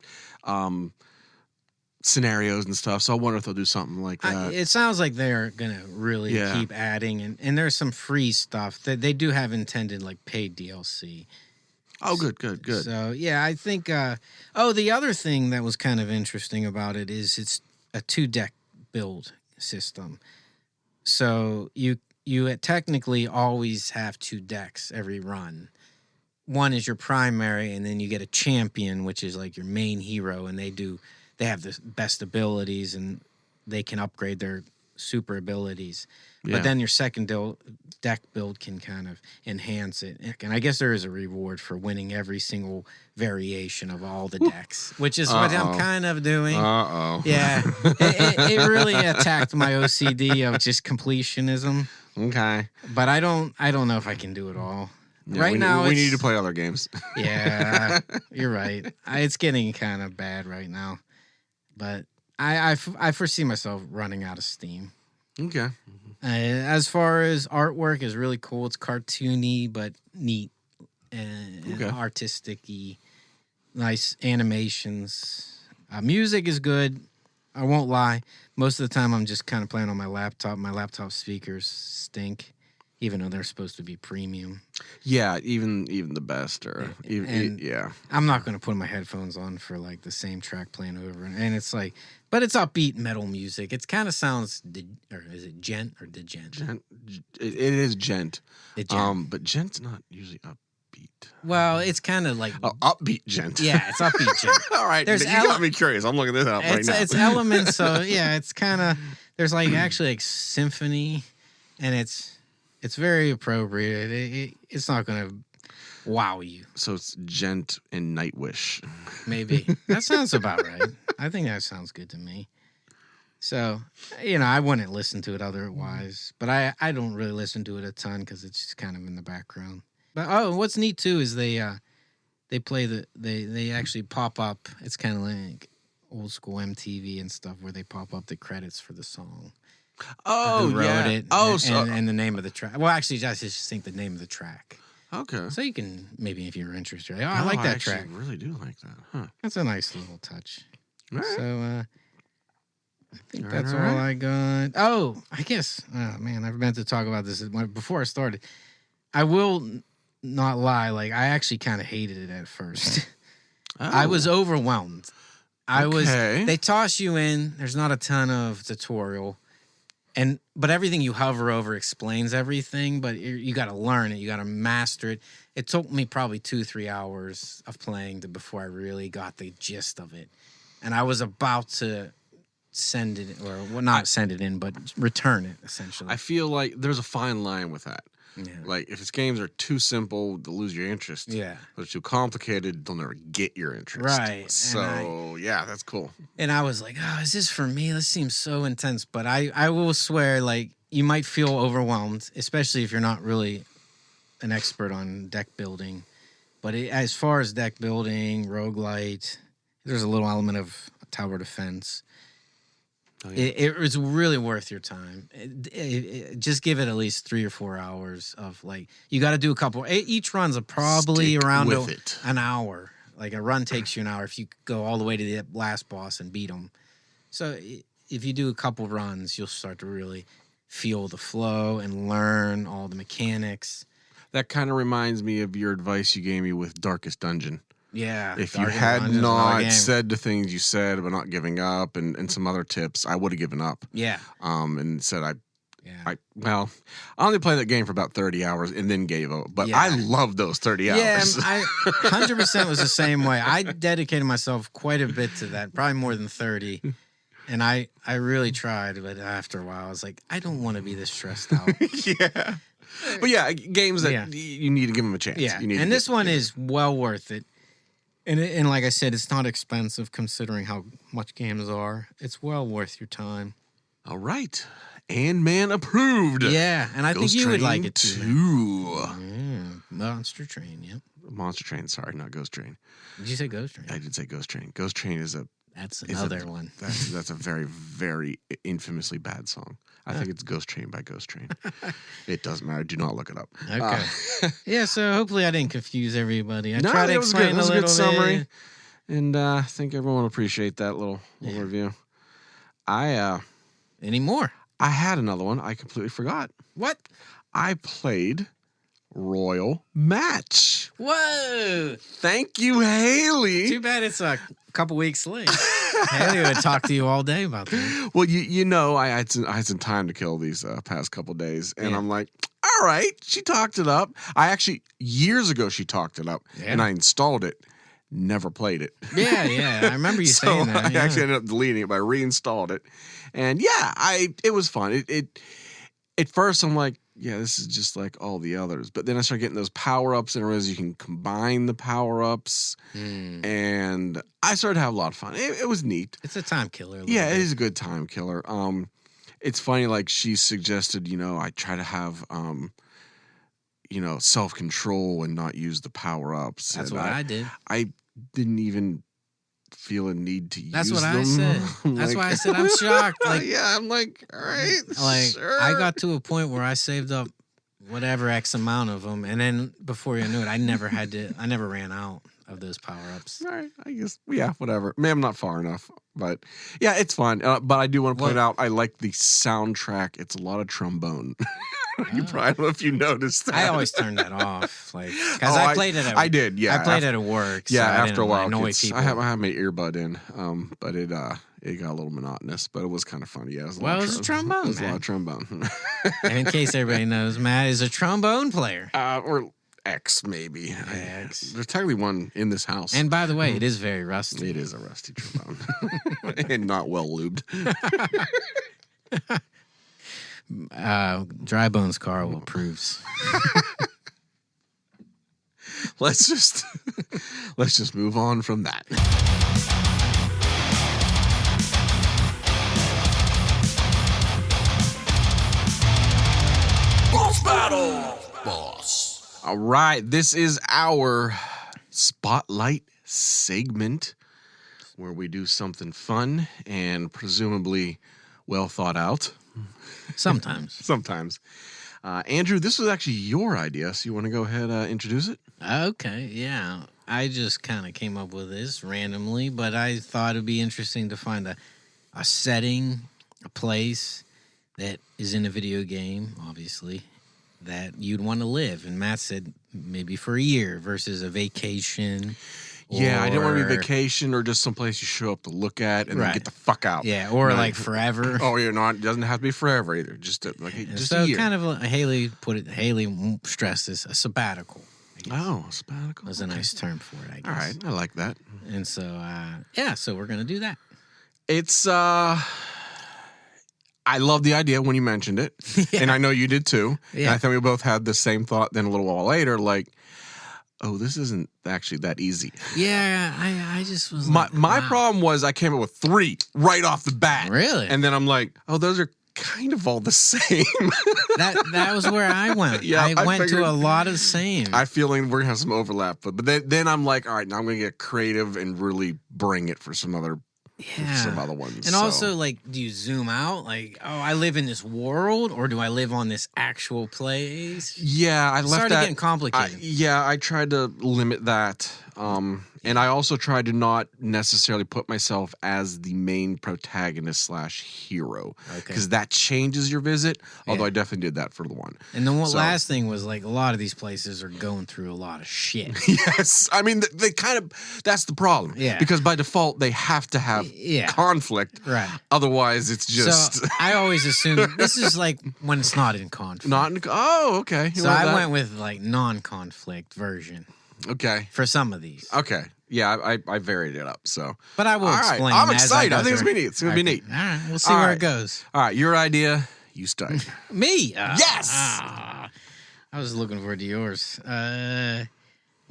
[SPEAKER 2] scenarios and stuff. So I wonder if they'll do something like that.
[SPEAKER 1] It sounds like they're going to really keep adding. And there's some free stuff that they do have intended, like paid DLC.
[SPEAKER 2] Oh, good.
[SPEAKER 1] So, yeah, I think... the other thing that was kind of interesting about it is it's a 2-deck build system. So you technically always have 2 decks every run. One is your primary, and then you get a champion, which is like your main hero, and they have the best abilities, and they can upgrade their super abilities. But then your second deck build can kind of enhance it. And I guess there is a reward for winning every single variation of all the decks, which is what I'm kind of doing. Yeah. It really attacked my OCD of just completionism.
[SPEAKER 2] Okay.
[SPEAKER 1] But I don't know if I can do it all.
[SPEAKER 2] Yeah,
[SPEAKER 1] right now,
[SPEAKER 2] we need to play other games.
[SPEAKER 1] Yeah, you're right. It's getting kind of bad right now. But I foresee myself running out of steam.
[SPEAKER 2] Okay.
[SPEAKER 1] As far as artwork, is really cool. It's cartoony but neat and artistic-y. Nice animations. Music is good. I won't lie. Most of the time, I'm just kind of playing on my laptop. My laptop speakers stink, even though they're supposed to be premium.
[SPEAKER 2] Yeah, even the best,
[SPEAKER 1] I'm not going to put my headphones on for like the same track playing over, and it's like, but it's upbeat metal music. It kind of sounds, or is it gent or degent?
[SPEAKER 2] Gent. It is gent.
[SPEAKER 1] Gent.
[SPEAKER 2] But gent's not usually upbeat.
[SPEAKER 1] Well, it's kind of like
[SPEAKER 2] upbeat gent.
[SPEAKER 1] Yeah, it's upbeat gent.
[SPEAKER 2] All right, you got me curious. I'm looking this up right now.
[SPEAKER 1] It's elements, so yeah, it's kind of there's like actually like symphony, and it's very appropriate. It's not gonna wow you.
[SPEAKER 2] So it's gent and Nightwish.
[SPEAKER 1] Maybe that sounds about right. I think that sounds good to me. So, I wouldn't listen to it otherwise, but I don't really listen to it a ton because it's just kind of in the background. But what's neat too is they play they actually pop up. It's kind of like old school MTV and stuff where they pop up the credits for the song.
[SPEAKER 2] Oh,
[SPEAKER 1] who wrote it?
[SPEAKER 2] Oh,
[SPEAKER 1] and the name of the track. Well, actually, I just think the name of the track.
[SPEAKER 2] Okay.
[SPEAKER 1] So you can maybe if you're interested. I like that track.
[SPEAKER 2] I really do like that. Huh.
[SPEAKER 1] That's a nice little touch.
[SPEAKER 2] All right.
[SPEAKER 1] So I think that's all I got. Oh, I guess. Oh man, I meant to talk about this before I started. I will not lie. Like I actually kind of hated it at first. I was overwhelmed. They toss you in. There's not a ton of tutorial, but everything you hover over explains everything. But you got to learn it. You got to master it. It took me probably 2-3 hours of playing before I really got the gist of it, and I was about to send it not send it in, but return it essentially.
[SPEAKER 2] I feel like there's a fine line with that.
[SPEAKER 1] Yeah.
[SPEAKER 2] Like if its games are too simple, they'll lose your interest.
[SPEAKER 1] Yeah.
[SPEAKER 2] If they're too complicated, they'll never get your interest.
[SPEAKER 1] Right.
[SPEAKER 2] So yeah, that's cool.
[SPEAKER 1] And I was like, oh, is this for me? This seems so intense. But I will swear, like, you might feel overwhelmed, especially if you're not really an expert on deck building. But as far as deck building, roguelite, there's a little element of tower defense. Oh, yeah. It was really worth your time. Just give it at least 3 or 4 hours of like you got to do a couple. Each run's probably around an hour. Like a run takes you an hour if you go all the way to the last boss and beat them. So if you do a couple runs, you'll start to really feel the flow and learn all the mechanics.
[SPEAKER 2] That kind of reminds me of your advice you gave me with Darkest Dungeon.
[SPEAKER 1] Yeah.
[SPEAKER 2] If you had not said the things you said about not giving up and some other tips, I would have given up.
[SPEAKER 1] Yeah.
[SPEAKER 2] And said I only played that game for about 30 hours and then gave up. But I loved those 30 hours.
[SPEAKER 1] Yeah, I 100% was the same way. I dedicated myself quite a bit to that, probably more than 30. And I really tried, but after a while, I was like, I don't want to be this stressed out.
[SPEAKER 2] Yeah. But yeah, games that you need to give them a chance.
[SPEAKER 1] Yeah, and this one is well worth it. And like I said, it's not expensive considering how much games are. It's well worth your time.
[SPEAKER 2] All right. And man approved.
[SPEAKER 1] Yeah, and I think you would like it too.
[SPEAKER 2] Yeah.
[SPEAKER 1] Monster Train, yep.
[SPEAKER 2] Monster Train, sorry, not Ghost Train.
[SPEAKER 1] Did you say Ghost Train?
[SPEAKER 2] I did say Ghost Train. Ghost Train is
[SPEAKER 1] That's another one.
[SPEAKER 2] That's a very, very infamously bad song. I think it's Ghost Train by Ghost Train. It doesn't matter. Do not look it up.
[SPEAKER 1] Okay. Yeah, so hopefully I didn't confuse everybody. I tried to explain
[SPEAKER 2] a little
[SPEAKER 1] good
[SPEAKER 2] summary.
[SPEAKER 1] bit.
[SPEAKER 2] And I think everyone will appreciate that little review.
[SPEAKER 1] Any more?
[SPEAKER 2] I had another one. I completely forgot.
[SPEAKER 1] What?
[SPEAKER 2] I played Royal Match.
[SPEAKER 1] Whoa!
[SPEAKER 2] Thank you, Haley.
[SPEAKER 1] Too bad it's a couple weeks late. Haley would talk to you all day about that.
[SPEAKER 2] Well, I had some time to kill these past couple days, and I'm like, all right, she talked it up. Years ago, she talked it up, and I installed it. Never played it.
[SPEAKER 1] Yeah. I remember you saying that.
[SPEAKER 2] I actually ended up deleting it, but I reinstalled it. And it was fun. At first, I'm like, yeah, this is just like all the others. But then I started getting those power-ups, and you can combine the power-ups. And I started to have a lot of fun. It was neat.
[SPEAKER 1] It's a time killer.
[SPEAKER 2] It is a good time killer. It's funny, like she suggested, I try to have, self-control and not use the power-ups.
[SPEAKER 1] That's what I did.
[SPEAKER 2] I didn't even feel a need to use them.
[SPEAKER 1] That's what I said. That's why I said I'm shocked. Like,
[SPEAKER 2] I'm like, all right,
[SPEAKER 1] like
[SPEAKER 2] sure.
[SPEAKER 1] I got to a point where I saved up whatever X amount of them, and then before you knew it, I never ran out of those power-ups.
[SPEAKER 2] All right, I guess, whatever. Maybe I'm not far enough, but yeah, it's fun. But I do want to point out, I like the soundtrack. It's a lot of trombone. You probably don't know if you noticed that.
[SPEAKER 1] I always turn that off, like because I played it.
[SPEAKER 2] I did, yeah.
[SPEAKER 1] I played it at work. So
[SPEAKER 2] after a while,
[SPEAKER 1] annoy people.
[SPEAKER 2] I have my earbud in, but it got a little monotonous, but it was kind of funny. Yeah, it was
[SPEAKER 1] a trombone.
[SPEAKER 2] It was a lot of trombone.
[SPEAKER 1] And in case everybody knows, Matt is a trombone player.
[SPEAKER 2] Or X maybe.
[SPEAKER 1] X.
[SPEAKER 2] There's technically one in this house.
[SPEAKER 1] And by the way, it is very rusty.
[SPEAKER 2] It is a rusty trombone. And not well lubed.
[SPEAKER 1] Dry Bones Carl approves.
[SPEAKER 2] Let's just move on from that.
[SPEAKER 3] Boss battle. Boss.
[SPEAKER 2] All right, this is our spotlight segment where we do something fun and presumably well thought out.
[SPEAKER 1] Sometimes.
[SPEAKER 2] Sometimes. Andrew, this was actually your idea, so you want to go ahead introduce it?
[SPEAKER 1] Okay, yeah. I just kind of came up with this randomly, but I thought it'd be interesting to find a setting, a place that is in a video game, obviously, that you'd want to live. And Matt said maybe for a year versus a vacation.
[SPEAKER 2] Yeah, I didn't want to be
[SPEAKER 1] or-
[SPEAKER 2] vacation or just someplace you show up to look at and then
[SPEAKER 1] Right.
[SPEAKER 2] get the fuck out.
[SPEAKER 1] Yeah, or
[SPEAKER 2] No.
[SPEAKER 1] like forever.
[SPEAKER 2] Oh, yeah, no, it doesn't have to be forever either. Just just
[SPEAKER 1] so
[SPEAKER 2] a year.
[SPEAKER 1] kind of Haley stressed this, a sabbatical. I guess.
[SPEAKER 2] Oh, sabbatical.
[SPEAKER 1] That's a nice term for it, I guess.
[SPEAKER 2] All right, I like that.
[SPEAKER 1] And so, so we're going to do that.
[SPEAKER 2] It's I love the idea when you mentioned it, and I know you did too. And
[SPEAKER 1] Yeah.
[SPEAKER 2] I think we both had the same thought. Then a little while later, like, oh, this isn't actually that easy.
[SPEAKER 1] Yeah, I just was
[SPEAKER 2] My
[SPEAKER 1] like,
[SPEAKER 2] my
[SPEAKER 1] wow.
[SPEAKER 2] problem was I came up with 3 right off the bat.
[SPEAKER 1] Really?
[SPEAKER 2] And then I'm like, oh, those are kind of all the same.
[SPEAKER 1] That was where I went.
[SPEAKER 2] Yeah,
[SPEAKER 1] I
[SPEAKER 2] I
[SPEAKER 1] went
[SPEAKER 2] figured-
[SPEAKER 1] to a lot of the same.
[SPEAKER 2] I feel like we're gonna have some overlap, but then I'm like, all right, now I'm gonna get creative and really bring it for some other ones.
[SPEAKER 1] And
[SPEAKER 2] so.
[SPEAKER 1] also, like, do you zoom out? Like, oh, I live in this world, or do I live on this actual place?
[SPEAKER 2] Yeah, I left
[SPEAKER 1] Started
[SPEAKER 2] that
[SPEAKER 1] getting complicated.
[SPEAKER 2] I tried to limit that. And I also tried to not necessarily put myself as the main protagonist / hero.
[SPEAKER 1] Okay.
[SPEAKER 2] Because that changes your visit. Although
[SPEAKER 1] Yeah.
[SPEAKER 2] I definitely did that for the one.
[SPEAKER 1] And then
[SPEAKER 2] So-
[SPEAKER 1] last thing was like a lot of these places are going through a lot of shit.
[SPEAKER 2] Yes. I mean, they kind of, that's the problem.
[SPEAKER 1] Yeah.
[SPEAKER 2] Because by default, they have to have
[SPEAKER 1] Yeah.
[SPEAKER 2] conflict.
[SPEAKER 1] Right.
[SPEAKER 2] Otherwise, it's just
[SPEAKER 1] So I always assume this is like when it's not in conflict.
[SPEAKER 2] not. Oh, okay. You
[SPEAKER 1] So
[SPEAKER 2] like
[SPEAKER 1] I
[SPEAKER 2] that?
[SPEAKER 1] went with like non-conflict version
[SPEAKER 2] Okay.
[SPEAKER 1] for some of these.
[SPEAKER 2] Okay. Yeah, I varied it up. So,
[SPEAKER 1] But I will
[SPEAKER 2] all right.
[SPEAKER 1] explain.
[SPEAKER 2] I'm
[SPEAKER 1] as
[SPEAKER 2] excited.
[SPEAKER 1] go
[SPEAKER 2] I think it's
[SPEAKER 1] through.
[SPEAKER 2] gonna be neat. It's gonna be neat.
[SPEAKER 1] All right, we'll see
[SPEAKER 2] All
[SPEAKER 1] where
[SPEAKER 2] right.
[SPEAKER 1] it goes.
[SPEAKER 2] All right, your idea. You start.
[SPEAKER 1] Me?
[SPEAKER 2] Yes!
[SPEAKER 1] I was looking forward to yours. Well,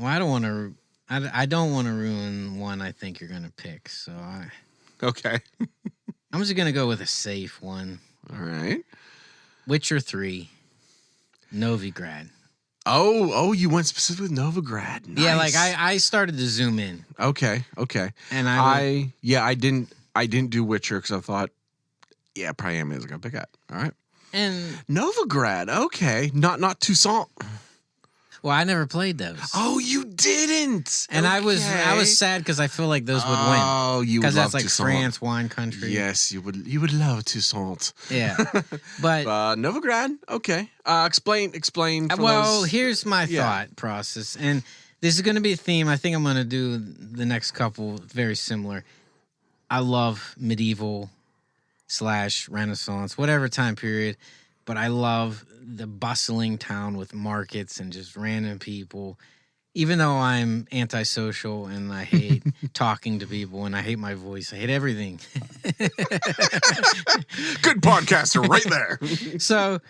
[SPEAKER 1] I don't want to. I don't want to ruin one I think you're gonna pick. So
[SPEAKER 2] Okay.
[SPEAKER 1] I'm just gonna go with a safe one.
[SPEAKER 2] All right.
[SPEAKER 1] Witcher 3, Novigrad.
[SPEAKER 2] Oh, you went specifically with Novigrad. Nice.
[SPEAKER 1] Yeah, like I started to zoom in,
[SPEAKER 2] Okay.
[SPEAKER 1] and
[SPEAKER 2] I didn't do Witcher because I thought, yeah, probably am is gonna pick that. All right.
[SPEAKER 1] and
[SPEAKER 2] Novigrad. Okay. Not Toussaint.
[SPEAKER 1] well, I never played those.
[SPEAKER 2] Oh, you didn't.
[SPEAKER 1] And I was
[SPEAKER 2] Okay.
[SPEAKER 1] sad because I feel like those would win
[SPEAKER 2] Oh, you would
[SPEAKER 1] because
[SPEAKER 2] love
[SPEAKER 1] that's like
[SPEAKER 2] Toussaint.
[SPEAKER 1] France wine country.
[SPEAKER 2] Yes, you would. You would love Toussaint.
[SPEAKER 1] Yeah, but
[SPEAKER 2] Novigrad. Okay. Explain. For
[SPEAKER 1] well,
[SPEAKER 2] those-
[SPEAKER 1] here's my
[SPEAKER 2] Yeah.
[SPEAKER 1] thought process, and this is going to be a theme. I think I'm going to do the next couple very similar. I love medieval / Renaissance, whatever time period, but I love the bustling town with markets and just random people. Even though I'm antisocial and I hate talking to people and I hate my voice, I hate everything.
[SPEAKER 2] good podcaster right there.
[SPEAKER 1] So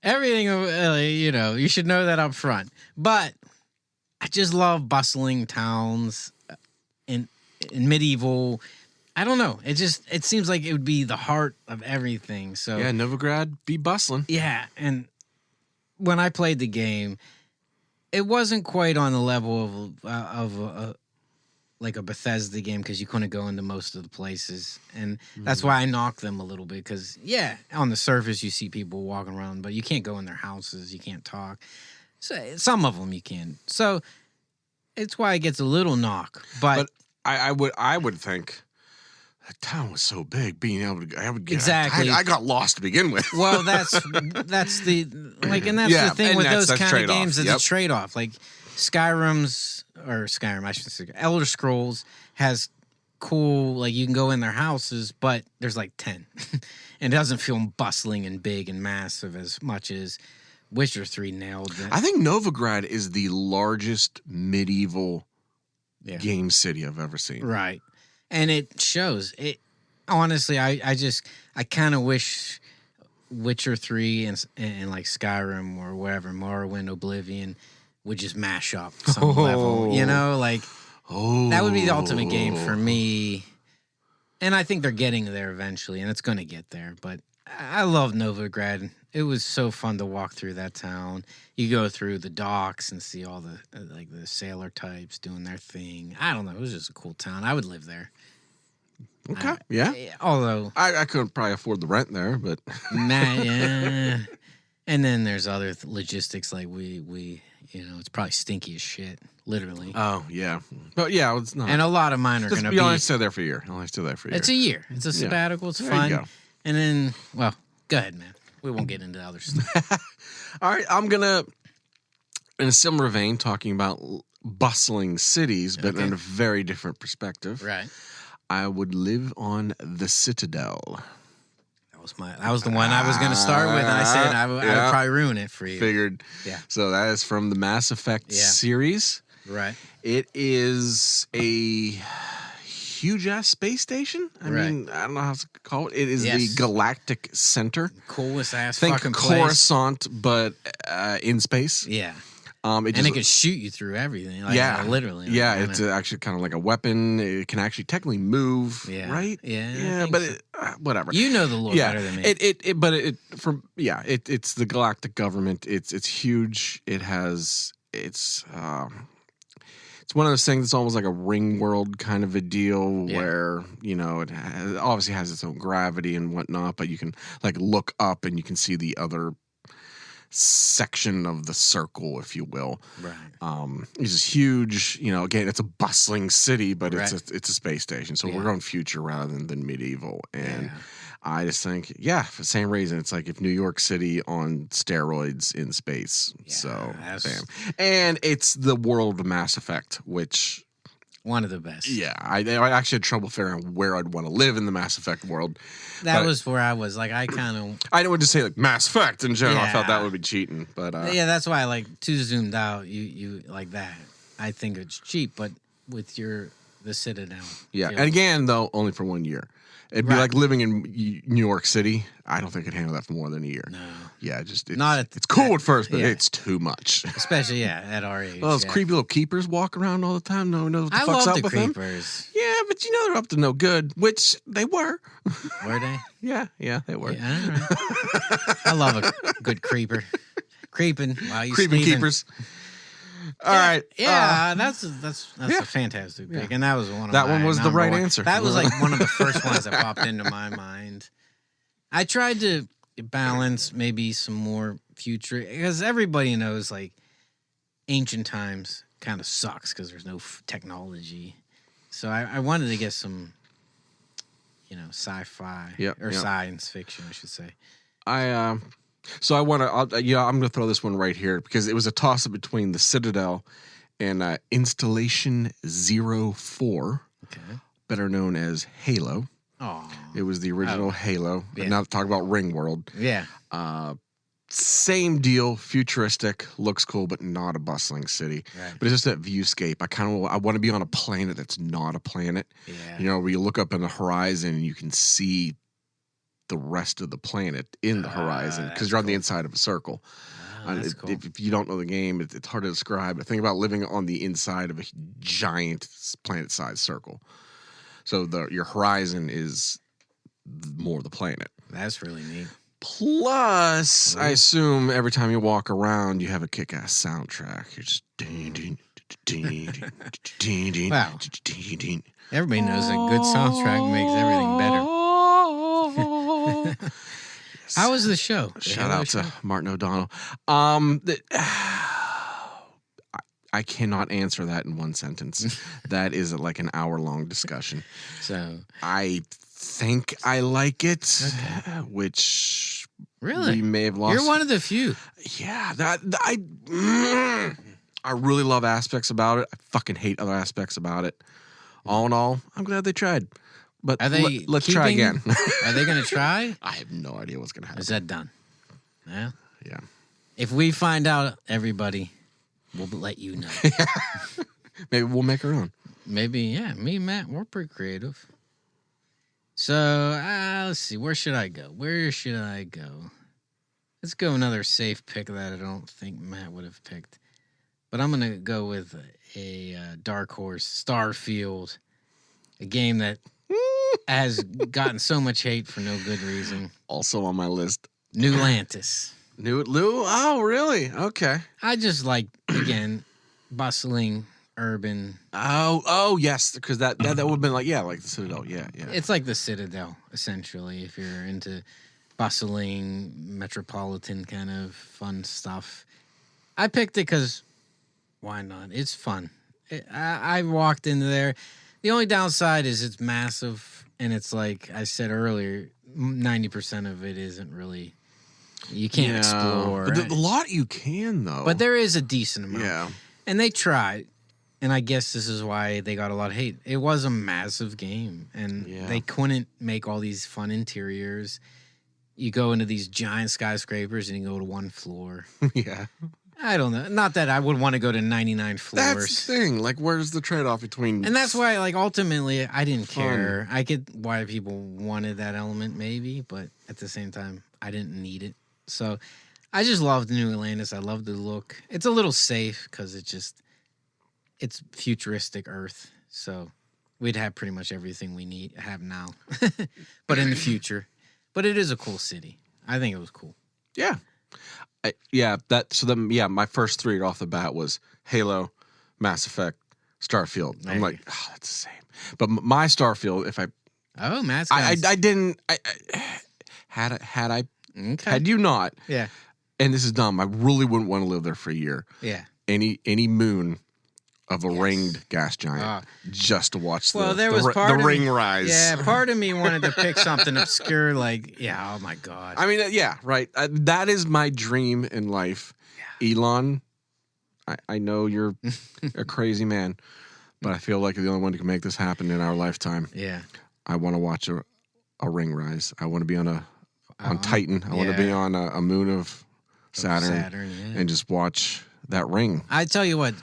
[SPEAKER 1] everything, you should know that up front. But I just love bustling towns in medieval. I don't know. It seems like it would be the heart of everything. So
[SPEAKER 2] Yeah, Novigrad be bustling.
[SPEAKER 1] yeah, and when I played the game, it wasn't quite on the level of like a Bethesda game because you couldn't go into most of the places, and that's why I knocked them a little bit. Because yeah, on the surface you see people walking around, but you can't go in their houses, you can't talk. So some of them you can. So it's why it gets a little knock. But
[SPEAKER 2] I would think that town was so big, being able to, I would get
[SPEAKER 1] Exactly.
[SPEAKER 2] I got lost to begin with.
[SPEAKER 1] well, that's the like, and that's
[SPEAKER 2] Yeah,
[SPEAKER 1] the thing
[SPEAKER 2] and
[SPEAKER 1] with
[SPEAKER 2] that's
[SPEAKER 1] those kind
[SPEAKER 2] trade-off.
[SPEAKER 1] of games. It's
[SPEAKER 2] Yep.
[SPEAKER 1] a trade off. Like Skyrim, I should say, Elder Scrolls has cool. Like you can go in their houses, but there's like 10, and it doesn't feel bustling and big and massive as much as Witcher 3 nailed it.
[SPEAKER 2] I think Novigrad is the largest medieval game city I've ever seen.
[SPEAKER 1] Right. And it shows. It honestly, I kind of wish Witcher 3 and like Skyrim or wherever, Morrowind, Oblivion would just mash up some level. You know, like that would be the ultimate game for me. And I think they're getting there eventually, and it's going to get there. But I love Novigrad. It was so fun to walk through that town. You go through the docks and see all the the sailor types doing their thing. I don't know. It was just a cool town. I would live there.
[SPEAKER 2] Okay. Yeah.
[SPEAKER 1] Although
[SPEAKER 2] I couldn't probably afford the rent there, but
[SPEAKER 1] yeah. And then there's other logistics like we it's probably stinky as shit, literally.
[SPEAKER 2] oh yeah, but yeah, it's not.
[SPEAKER 1] And a lot of mine are going to be.
[SPEAKER 2] Only stay there for a year. Only stay there for a year.
[SPEAKER 1] It's a year. It's a sabbatical. It's
[SPEAKER 2] There
[SPEAKER 1] fun.
[SPEAKER 2] you go.
[SPEAKER 1] And then, well, go ahead, man. We won't get into other stuff.
[SPEAKER 2] All right, I'm gonna, in a similar vein, talking about bustling cities, but in a very different perspective.
[SPEAKER 1] Right.
[SPEAKER 2] I would live on the Citadel.
[SPEAKER 1] That was the one I was going to start with, and I said I would probably ruin it for you.
[SPEAKER 2] Figured.
[SPEAKER 1] Yeah.
[SPEAKER 2] So that is from the Mass Effect series.
[SPEAKER 1] Right.
[SPEAKER 2] It is a huge ass space station. I mean, I don't know how to call it. It is the Galactic Center.
[SPEAKER 1] Coolest ass
[SPEAKER 2] Think
[SPEAKER 1] fucking place.
[SPEAKER 2] Coruscant, but in space.
[SPEAKER 1] Yeah.
[SPEAKER 2] It
[SPEAKER 1] could shoot you through everything. Like, literally.
[SPEAKER 2] Yeah, it's actually kind of like a weapon. It can actually technically move.
[SPEAKER 1] Yeah.
[SPEAKER 2] Right.
[SPEAKER 1] Yeah.
[SPEAKER 2] But whatever.
[SPEAKER 1] You know the lore better than me.
[SPEAKER 2] It's the galactic government. It's huge. It's one of those things that's almost like a ring world kind of a deal where, it obviously has its own gravity and whatnot, but you can like look up and you can see the other section of the circle, if you will.
[SPEAKER 1] Right.
[SPEAKER 2] It's just huge, again, it's a bustling city, but it's a space station. So we're going future rather than medieval. And I just think, for the same reason, it's like if New York City on steroids in space.
[SPEAKER 1] Yeah,
[SPEAKER 2] so, bam. And it's the world of Mass Effect, which...
[SPEAKER 1] One of the best.
[SPEAKER 2] Yeah, I actually had trouble figuring out where I'd want to live in the Mass Effect world.
[SPEAKER 1] That was where I was. Like, I didn't
[SPEAKER 2] want to say, like, Mass Effect in general. I felt that would be cheating. But
[SPEAKER 1] that's why I like too zoomed out. You like that. I think it's cheap, but with the Citadel.
[SPEAKER 2] Yeah, and again, though, only for 1 year. It'd be like living in New York City. I don't think I could handle that for more than a year.
[SPEAKER 1] No.
[SPEAKER 2] Yeah, it's cool at first, but it's too much.
[SPEAKER 1] Especially, at our age.
[SPEAKER 2] Those creepy little keepers walk around all the time. No one knows what the
[SPEAKER 1] I
[SPEAKER 2] fuck's
[SPEAKER 1] love
[SPEAKER 2] up
[SPEAKER 1] the
[SPEAKER 2] with them.
[SPEAKER 1] creepers.
[SPEAKER 2] Yeah, but they're up to no good, which they were.
[SPEAKER 1] Were they?
[SPEAKER 2] Yeah, they were.
[SPEAKER 1] Yeah, all right. I love a good creeper. Creeping while you
[SPEAKER 2] Creeping
[SPEAKER 1] sleeping.
[SPEAKER 2] keepers. All right.
[SPEAKER 1] Yeah, that's a fantastic pick, and that was one of
[SPEAKER 2] that
[SPEAKER 1] my
[SPEAKER 2] one was the
[SPEAKER 1] number
[SPEAKER 2] right
[SPEAKER 1] one.
[SPEAKER 2] answer.
[SPEAKER 1] That was like one of the first ones that popped into my mind. I tried to balance maybe some more future because everybody knows like ancient times kind of sucks because there's no technology. So I wanted to get some, sci-fi or science fiction, I should say.
[SPEAKER 2] So I'm going to throw this one right here because it was a toss-up between the Citadel and Installation 04, better known as Halo.
[SPEAKER 1] Oh,
[SPEAKER 2] it was the original Halo.
[SPEAKER 1] Yeah.
[SPEAKER 2] Now talk about Ring World.
[SPEAKER 1] Yeah.
[SPEAKER 2] Same deal, futuristic, looks cool, but not a bustling city.
[SPEAKER 1] Right.
[SPEAKER 2] But it's just that viewscape. I want to be on a planet that's not a planet.
[SPEAKER 1] Yeah.
[SPEAKER 2] Where you look up in the horizon and you can see the rest of the planet in the horizon because you're on the inside of a circle.
[SPEAKER 1] That's cool.
[SPEAKER 2] If you don't know the game, it's hard to describe. But think about living on the inside of a giant planet-sized circle. So your horizon is more the planet.
[SPEAKER 1] That's really neat.
[SPEAKER 2] Plus, I assume every time you walk around, you have a kick-ass soundtrack. You're just
[SPEAKER 1] Wow. Everybody knows a good soundtrack makes everything better. How was the show?
[SPEAKER 2] Shout out to Martin O'Donnell. I cannot answer that in one sentence. That is like an hour-long discussion.
[SPEAKER 1] So
[SPEAKER 2] I think I like it, which
[SPEAKER 1] really
[SPEAKER 2] we may have lost.
[SPEAKER 1] You're one of the few.
[SPEAKER 2] Yeah, I really love aspects about it. I fucking hate other aspects about it. All in all, I'm glad they tried. But let's try again.
[SPEAKER 1] Are they going to try?
[SPEAKER 2] I have no idea what's going to happen.
[SPEAKER 1] Is that done? Yeah.
[SPEAKER 2] Yeah.
[SPEAKER 1] If we find out, everybody, we'll let you know.
[SPEAKER 2] Maybe we'll make our own.
[SPEAKER 1] Maybe, yeah. Me and Matt, we're pretty creative. So, let's see. Where should I go? Let's go another safe pick that I don't think Matt would have picked. But I'm going to go with a dark horse, Starfield, a game that has gotten so much hate for no good reason.
[SPEAKER 2] Also on my list.
[SPEAKER 1] New Atlantis.
[SPEAKER 2] New Lou? Oh, really? Okay.
[SPEAKER 1] I just like, again, bustling, urban.
[SPEAKER 2] Oh, yes, because that would have been like the Citadel. Yeah.
[SPEAKER 1] It's like the Citadel, essentially, if you're into bustling, metropolitan kind of fun stuff. I picked it because why not? It's fun. I walked into there. The only downside is it's massive, and it's like I said earlier, 90% of it isn't really. You can't explore.
[SPEAKER 2] But a lot you can, though.
[SPEAKER 1] But there is a decent amount.
[SPEAKER 2] Yeah.
[SPEAKER 1] And they tried. And I guess this is why they got a lot of hate. It was a massive game. And they couldn't make all these fun interiors. You go into these giant skyscrapers and you go to one floor.
[SPEAKER 2] Yeah.
[SPEAKER 1] I don't know. Not that I would want to go to 99 floors.
[SPEAKER 2] That's the thing. Like, where's the trade-off between...
[SPEAKER 1] And that's why, like, ultimately, I didn't care. I get why people wanted that element, maybe. But at the same time, I didn't need it. So I just loved New Atlantis. I love the look. It's a little safe because it's futuristic Earth. So we'd have pretty much everything we have now, but in the future. But it is a cool city. I think it was cool.
[SPEAKER 2] Yeah. My first three off the bat was Halo, Mass Effect, Starfield. I'm like, oh, that's the same. But my Starfield, if I...
[SPEAKER 1] Oh, Matt's
[SPEAKER 2] I didn't... Had you not...
[SPEAKER 1] Yeah.
[SPEAKER 2] And this is dumb. I really wouldn't want to live there for a year.
[SPEAKER 1] Yeah.
[SPEAKER 2] Any moon of a ringed gas giant just to watch the ring rise.
[SPEAKER 1] Yeah, part of me wanted to pick something obscure like, oh my God.
[SPEAKER 2] I mean, right. That is my dream in life. Yeah. Elon, I know you're a crazy man, but I feel like you're the only one who can make this happen in our lifetime.
[SPEAKER 1] Yeah.
[SPEAKER 2] I want to watch a ring rise. I want to be on Titan. I want to be on a moon of Saturn and just watch that ring.
[SPEAKER 1] I tell you what,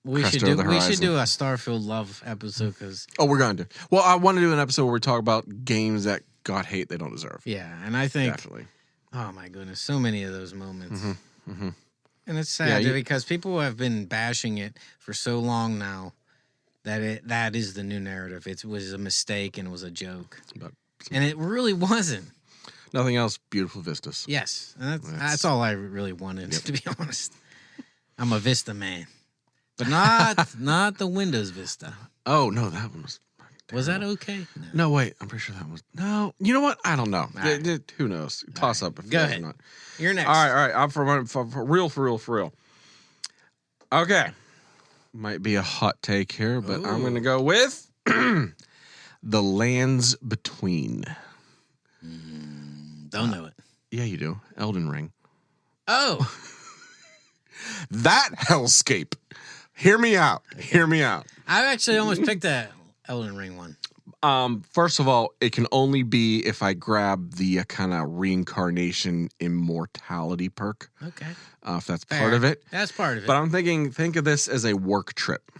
[SPEAKER 1] we should do a Starfield love episode because
[SPEAKER 2] we're going to. Well, I want to do an episode where we talk about games that got hate they don't deserve.
[SPEAKER 1] Yeah, and I think
[SPEAKER 2] definitely.
[SPEAKER 1] Oh my goodness, so many of those moments.
[SPEAKER 2] Mm-hmm. Mm-hmm.
[SPEAKER 1] And it's sad because people have been bashing it for so long now that is the new narrative. It was a mistake and it was a joke, and it really wasn't.
[SPEAKER 2] Nothing else. Beautiful vistas.
[SPEAKER 1] Yes, and that's all I really wanted. To be honest, I'm a Vista man, but not the Windows Vista.
[SPEAKER 2] Oh no, that one was.
[SPEAKER 1] Was that okay?
[SPEAKER 2] No, wait. I'm pretty sure that was. No, you know what? I don't know. Right. Who knows? Toss up. If
[SPEAKER 1] Go ahead.
[SPEAKER 2] Not.
[SPEAKER 1] You're next.
[SPEAKER 2] All right. I'm for real. Okay, might be a hot take here, but I'm going to go with The Lands Between.
[SPEAKER 1] Don't know it.
[SPEAKER 2] Yeah, you do. Elden Ring.
[SPEAKER 1] Oh.
[SPEAKER 2] That hellscape. Hear me out.
[SPEAKER 1] I actually almost picked that Elden Ring one.
[SPEAKER 2] First of all, it can only be if I grab the kind of reincarnation immortality perk.
[SPEAKER 1] Okay.
[SPEAKER 2] If that's part of it.
[SPEAKER 1] That's part of it.
[SPEAKER 2] But I'm thinking, think of this as a work trip.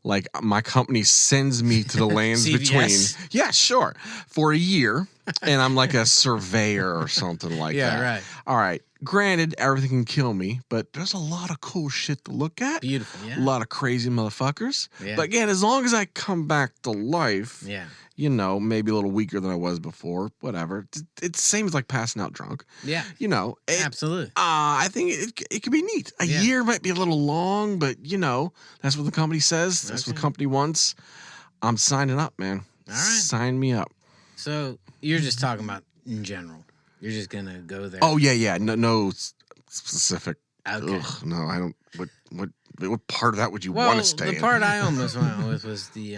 [SPEAKER 2] Like my company sends me to the lands between. Yeah, sure. For a year. And I'm like a surveyor or something like that.
[SPEAKER 1] Yeah, right.
[SPEAKER 2] All right. Granted, everything can kill me, but there's a lot of cool shit to look at.
[SPEAKER 1] Beautiful, yeah.
[SPEAKER 2] A lot of crazy motherfuckers.
[SPEAKER 1] Yeah.
[SPEAKER 2] But again, as long as I come back to life, maybe a little weaker than I was before, whatever. It's same as like passing out drunk.
[SPEAKER 1] Yeah.
[SPEAKER 2] Absolutely.
[SPEAKER 1] Absolutely.
[SPEAKER 2] I think it could be neat. A year might be a little long, but that's what the company says. That's what the company wants. I'm signing up, man.
[SPEAKER 1] All right.
[SPEAKER 2] Sign me up.
[SPEAKER 1] So you're just talking about in general. You're just going to go there.
[SPEAKER 2] Oh, yeah. No specific.
[SPEAKER 1] Okay.
[SPEAKER 2] Ugh, no, I don't. What part of that would you want to stay in?
[SPEAKER 1] The part I almost went with was the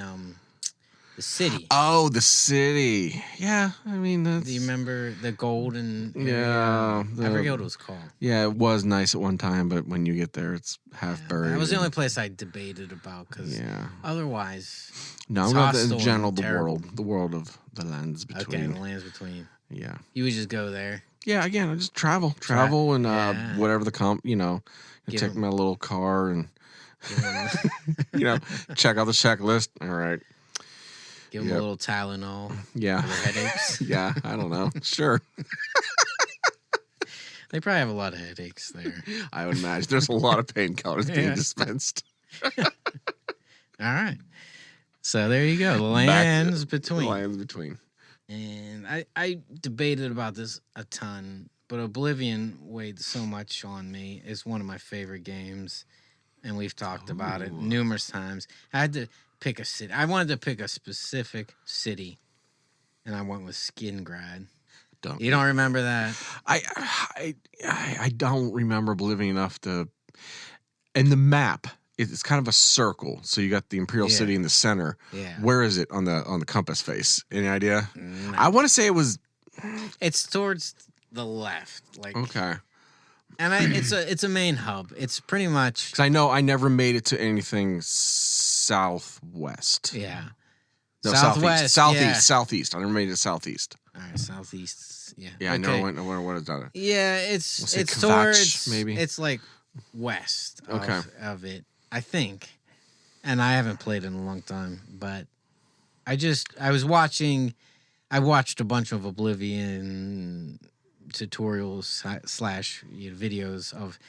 [SPEAKER 1] city.
[SPEAKER 2] Oh, the city. Yeah, I mean, that's...
[SPEAKER 1] Do you remember the golden area?
[SPEAKER 2] Yeah.
[SPEAKER 1] I forget what it was called.
[SPEAKER 2] Yeah, it was nice at one time, but when you get there, it's half buried.
[SPEAKER 1] That was the only place I debated about, because otherwise...
[SPEAKER 2] No, I'm going in general, the world of the lands between.
[SPEAKER 1] Okay, the lands between.
[SPEAKER 2] Yeah.
[SPEAKER 1] You would just go there.
[SPEAKER 2] Yeah, again, I just travel and
[SPEAKER 1] Yeah.
[SPEAKER 2] whatever I
[SPEAKER 1] Give
[SPEAKER 2] take
[SPEAKER 1] 'em-
[SPEAKER 2] my little car and
[SPEAKER 1] Give them,
[SPEAKER 2] check out the checklist. All right.
[SPEAKER 1] give 'em a
[SPEAKER 2] Yep.
[SPEAKER 1] little Tylenol
[SPEAKER 2] Yeah.
[SPEAKER 1] for their headaches.
[SPEAKER 2] Yeah, I don't know. Sure.
[SPEAKER 1] They probably have a lot of headaches there.
[SPEAKER 2] I would imagine there's a lot of painkillers being
[SPEAKER 1] Yeah.
[SPEAKER 2] dispensed.
[SPEAKER 1] All right. So there you go. The
[SPEAKER 2] Back-
[SPEAKER 1] lands between.
[SPEAKER 2] Lands between.
[SPEAKER 1] And I debated about this a ton, but Oblivion weighed so much on me. It's one of my favorite games, and we've talked about it numerous times. I had to pick a city. I wanted to pick a specific city, and I went with Skingrad. You don't remember that?
[SPEAKER 2] I don't remember Oblivion enough to. And the map, it's kind of a circle. So you got the Imperial
[SPEAKER 1] Yeah.
[SPEAKER 2] City in the center.
[SPEAKER 1] Yeah.
[SPEAKER 2] Where is it on the compass face? Any idea?
[SPEAKER 1] No.
[SPEAKER 2] I want to say it was
[SPEAKER 1] It's towards the left, like,
[SPEAKER 2] okay.
[SPEAKER 1] and it's a main hub. It's pretty much
[SPEAKER 2] Because I know I never made it to anything southwest.
[SPEAKER 1] yeah.
[SPEAKER 2] No,
[SPEAKER 1] Southwest,
[SPEAKER 2] southeast,
[SPEAKER 1] yeah.
[SPEAKER 2] southeast. I never made it to southeast.
[SPEAKER 1] All right, southeast. Yeah.
[SPEAKER 2] Yeah, I
[SPEAKER 1] Okay.
[SPEAKER 2] never went. What is that?
[SPEAKER 1] Yeah,
[SPEAKER 2] We'll
[SPEAKER 1] it's
[SPEAKER 2] say Kvatch,
[SPEAKER 1] towards
[SPEAKER 2] maybe?
[SPEAKER 1] It's like west
[SPEAKER 2] Okay.
[SPEAKER 1] of it, I think. And I haven't played in a long time, but I watched a bunch of Oblivion tutorials / videos of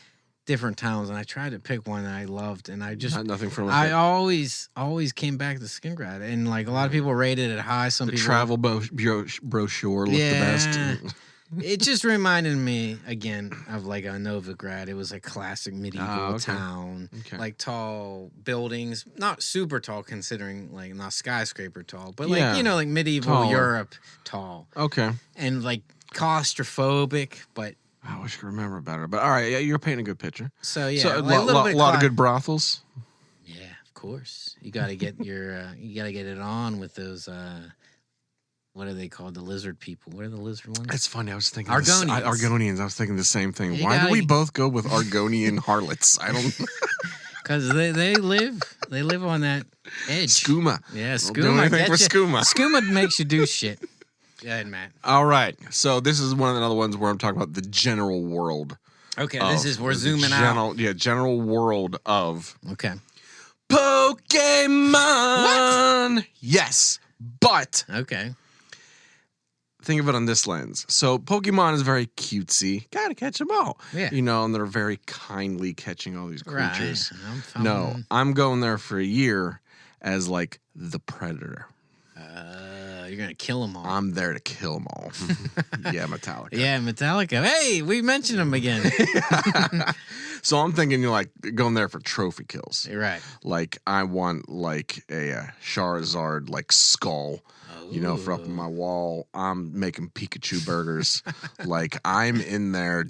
[SPEAKER 1] different towns, and I tried to pick one that I loved, and I just
[SPEAKER 2] Nothing from
[SPEAKER 1] I always came back to Skingrad, and like a lot of people rated it high. Some
[SPEAKER 2] the
[SPEAKER 1] people
[SPEAKER 2] travel brochure looked the best.
[SPEAKER 1] It just reminded me again of like a Novigrad. It was a classic medieval
[SPEAKER 2] okay.
[SPEAKER 1] town,
[SPEAKER 2] Okay.
[SPEAKER 1] like tall buildings, not super tall considering like not skyscraper tall, but
[SPEAKER 2] Yeah.
[SPEAKER 1] like like medieval
[SPEAKER 2] Taller.
[SPEAKER 1] Europe tall,
[SPEAKER 2] Okay.
[SPEAKER 1] and like claustrophobic. But
[SPEAKER 2] I wish I could remember better. But all right, yeah, you're painting a good picture.
[SPEAKER 1] so yeah,
[SPEAKER 2] So
[SPEAKER 1] like
[SPEAKER 2] a lot of good brothels.
[SPEAKER 1] Yeah, of course. You got to get you got to get it on with those. What are they called? The lizard people. What are the lizard ones?
[SPEAKER 2] It's funny. I was thinking
[SPEAKER 1] Argonians.
[SPEAKER 2] Argonians. I was thinking the same thing.
[SPEAKER 1] You
[SPEAKER 2] Why do
[SPEAKER 1] gotta-
[SPEAKER 2] we both go with Argonian harlots? I don't.
[SPEAKER 1] Because they live on that edge.
[SPEAKER 2] Skooma.
[SPEAKER 1] Yeah,
[SPEAKER 2] Don't do
[SPEAKER 1] skooma.
[SPEAKER 2] anything for
[SPEAKER 1] getcha.
[SPEAKER 2] skooma.
[SPEAKER 1] Skooma makes you do shit. Go ahead, Matt.
[SPEAKER 2] All right. So this is one of the other ones where I'm talking about the general world.
[SPEAKER 1] Okay, we're
[SPEAKER 2] the
[SPEAKER 1] zooming out.
[SPEAKER 2] Yeah, general world of
[SPEAKER 1] Okay.
[SPEAKER 2] Pokemon. What? Yes, but
[SPEAKER 1] Okay.
[SPEAKER 2] think of it on this lens. So Pokemon is very cutesy. Gotta catch them all.
[SPEAKER 1] Yeah.
[SPEAKER 2] And they're very kindly catching all these creatures.
[SPEAKER 1] Right.
[SPEAKER 2] No, I'm going there for a year as like the predator.
[SPEAKER 1] You're gonna kill them all.
[SPEAKER 2] I'm there to kill them all. Yeah, Metallica.
[SPEAKER 1] Yeah, Metallica. Hey, we mentioned them again.
[SPEAKER 2] So I'm thinking you're like going there for trophy kills.
[SPEAKER 1] You're right.
[SPEAKER 2] Like I want like a Charizard like skull. For up on my wall. I'm making Pikachu burgers. Like I'm in there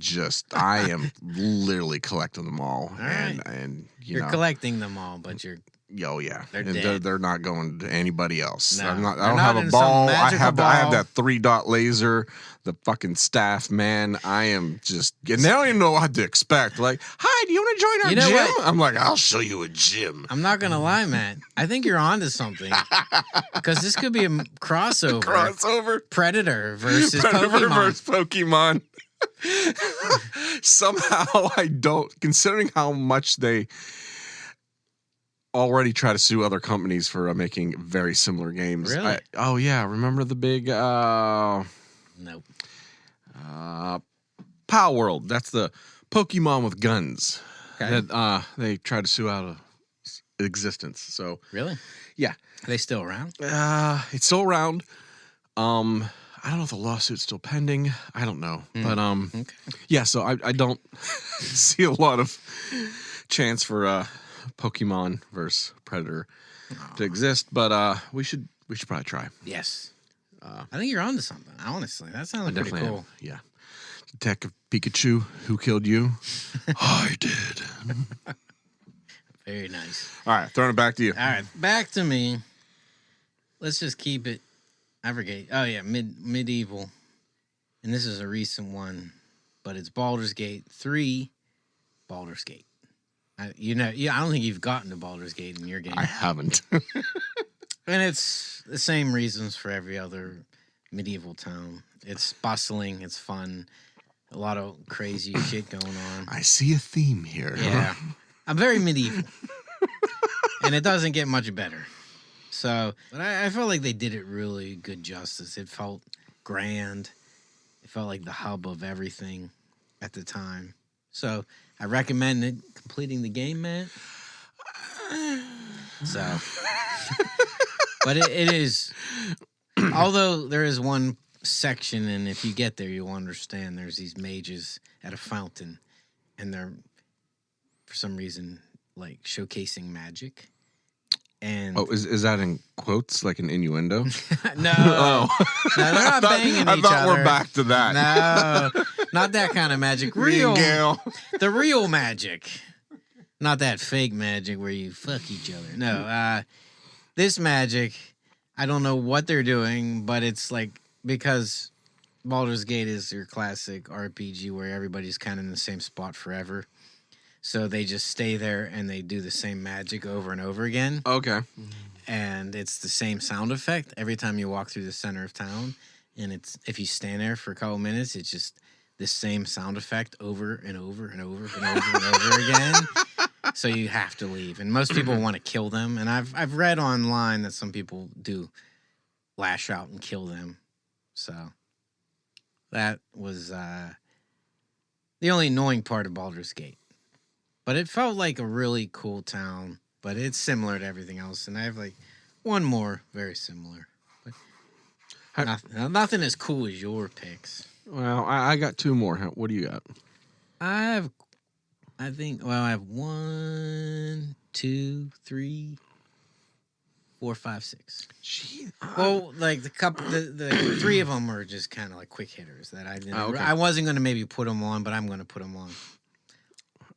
[SPEAKER 2] I am literally collecting them all.
[SPEAKER 1] right.
[SPEAKER 2] And
[SPEAKER 1] You're collecting them all, but you're
[SPEAKER 2] oh yeah.
[SPEAKER 1] They're
[SPEAKER 2] And
[SPEAKER 1] dead.
[SPEAKER 2] they're not going to anybody else.
[SPEAKER 1] No,
[SPEAKER 2] I
[SPEAKER 1] they're
[SPEAKER 2] don't
[SPEAKER 1] not
[SPEAKER 2] have
[SPEAKER 1] in
[SPEAKER 2] a
[SPEAKER 1] some
[SPEAKER 2] ball. I
[SPEAKER 1] magical
[SPEAKER 2] have
[SPEAKER 1] ball.
[SPEAKER 2] that 3-dot laser, the fucking staff, man. I am just and they don't even know what to expect. Like, hi, do you want to join our
[SPEAKER 1] You know
[SPEAKER 2] gym?
[SPEAKER 1] what?
[SPEAKER 2] I'm like, I'll show you a gym.
[SPEAKER 1] I'm not gonna lie, Matt. I think you're onto something because this could be a crossover.
[SPEAKER 2] Crossover.
[SPEAKER 1] Predator versus
[SPEAKER 2] Predator
[SPEAKER 1] Pokemon.
[SPEAKER 2] versus Pokemon. Somehow I don't, considering how much they already try to sue other companies for making very similar games.
[SPEAKER 1] Really?
[SPEAKER 2] Oh yeah, remember the big
[SPEAKER 1] Nope.
[SPEAKER 2] Pow World? That's the Pokemon with guns
[SPEAKER 1] Okay.
[SPEAKER 2] that they tried to sue out of existence. So
[SPEAKER 1] Really?
[SPEAKER 2] yeah,
[SPEAKER 1] Are they still around?
[SPEAKER 2] it's still around. I don't know if the lawsuit's still pending. I don't know. But
[SPEAKER 1] Okay.
[SPEAKER 2] yeah, so I don't see a lot of chance for Pokemon versus Predator to exist, but we should probably try.
[SPEAKER 1] Yes. I think you're onto something. Honestly, that sounds pretty
[SPEAKER 2] Definitely
[SPEAKER 1] cool.
[SPEAKER 2] am. Yeah. Detective Pikachu, who killed you? I did.
[SPEAKER 1] Very nice.
[SPEAKER 2] All right, throwing it back to you.
[SPEAKER 1] All right, back to me. Let's just keep it. I forget. Oh yeah, medieval, and this is a recent one, but it's Baldur's Gate 3. Baldur's Gate. I don't think you've gotten to Baldur's Gate in your game,
[SPEAKER 2] I haven't.
[SPEAKER 1] and it's the same reasons for every other medieval town. It's bustling. It's fun. A lot of crazy shit going on.
[SPEAKER 2] I see a theme here.
[SPEAKER 1] Yeah. I'm very medieval. And it doesn't get much better. So, but I felt like they did it really good justice. It felt grand. It felt like the hub of everything at the time. So, I recommend completing the game, man. So, but it is, although there is one section, and if you get there, you'll understand there's these mages at a fountain, and they're, for some reason, like showcasing magic. And
[SPEAKER 2] is that in quotes, like an innuendo?
[SPEAKER 1] no,
[SPEAKER 2] Oh,
[SPEAKER 1] no, they're not banging each other.
[SPEAKER 2] I thought we're back to that.
[SPEAKER 1] No, not that kind of magic. Real, the real magic, not that fake magic where you fuck each other. No, this magic, I don't know what they're doing, but it's like, because Baldur's Gate is your classic RPG where everybody's kind of in the same spot forever. So they just stay there and they do the same magic over and over again.
[SPEAKER 2] Okay.
[SPEAKER 1] And it's the same sound effect every time you walk through the center of town. And it's, if you stand there for a couple minutes, it's just the same sound effect over and over and over and over and over again. So you have to leave. And most people want to kill them. And I've read online that some people do lash out and kill them. So that was the only annoying part of Baldur's Gate. But it felt like a really cool town. But it's similar to everything else. And I have like one more very similar. But nothing as cool as your picks.
[SPEAKER 2] Well, I got two more. What do you got?
[SPEAKER 1] I have 1, 2, 3, 4, 5, 6.
[SPEAKER 2] Gee,
[SPEAKER 1] Well, like the three of them are just kind of like quick hitters that I didn't.
[SPEAKER 2] okay.
[SPEAKER 1] I wasn't going to maybe put them on, but I'm going to put them on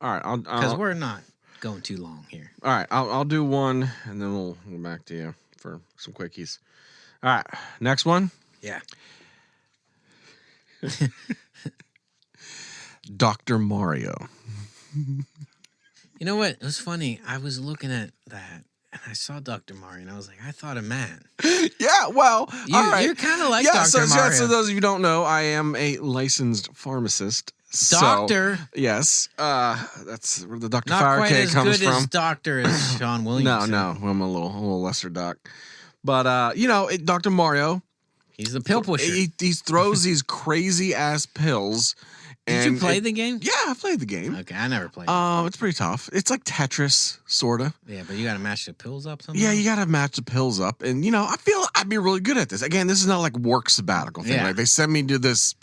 [SPEAKER 2] all right,
[SPEAKER 1] because we're not going too long here.
[SPEAKER 2] all right. I'll do one, and then we'll go back to you for some quickies. All right, next one.
[SPEAKER 1] Yeah.
[SPEAKER 2] Dr. Mario.
[SPEAKER 1] You know what? It was funny. I was looking at that and I saw Dr. Mario and I was like, I thought of Matt.
[SPEAKER 2] Yeah, well, all right.
[SPEAKER 1] You're kind of like
[SPEAKER 2] Yeah,
[SPEAKER 1] Dr. Mario.
[SPEAKER 2] so those of you who don't know, I am a licensed pharmacist.
[SPEAKER 1] Doctor.
[SPEAKER 2] So, yes, that's where the Dr.
[SPEAKER 1] Not
[SPEAKER 2] Fire
[SPEAKER 1] quite
[SPEAKER 2] K
[SPEAKER 1] as
[SPEAKER 2] comes
[SPEAKER 1] good
[SPEAKER 2] from.
[SPEAKER 1] as Doctor as Sean
[SPEAKER 2] No,
[SPEAKER 1] Williamson.
[SPEAKER 2] I'm a little lesser doc. But Dr. Mario,
[SPEAKER 1] He's the pill pusher.
[SPEAKER 2] he throws these crazy ass pills.
[SPEAKER 1] Did you play the game?
[SPEAKER 2] Yeah, I played the game.
[SPEAKER 1] Okay, I never played it.
[SPEAKER 2] It's pretty tough. It's like Tetris, sorta.
[SPEAKER 1] Yeah, but you got to match the pills up somehow?
[SPEAKER 2] Yeah, you gotta match the pills up, and I feel I'd be really good at this. Again, this is not like work sabbatical thing.
[SPEAKER 1] Yeah.
[SPEAKER 2] Like they send me to this.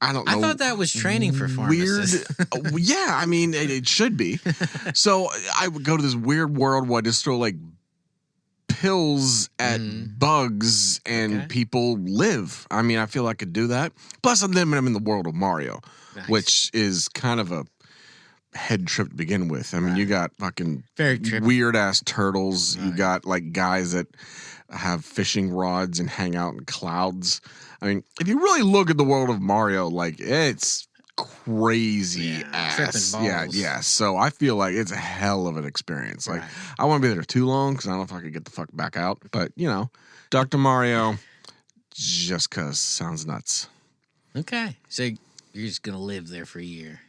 [SPEAKER 2] I don't know.
[SPEAKER 1] I thought that was training for pharmacists.
[SPEAKER 2] Weird. Yeah, I mean it should be. So I would go to this weird world where I just throw like pills at bugs and people live. I mean, I feel I could do that. Plus, I'm in the world of Mario,
[SPEAKER 1] Nice.
[SPEAKER 2] which is kind of a head trip to begin with. I mean, you got fucking
[SPEAKER 1] Very trippy.
[SPEAKER 2] weird ass turtles. You
[SPEAKER 1] Right.
[SPEAKER 2] got like guys that have fishing rods and hang out in clouds. I mean, if you really look at the world of Mario, like it's crazy
[SPEAKER 1] Yeah, tripping
[SPEAKER 2] ass.
[SPEAKER 1] balls.
[SPEAKER 2] Yeah. So I feel like it's a hell of an experience. Like
[SPEAKER 1] Right.
[SPEAKER 2] I want to be there too long because I don't know if I could get the fuck back out. But Dr. Mario, just cause sounds nuts.
[SPEAKER 1] Okay. So you're just going to live there for a year.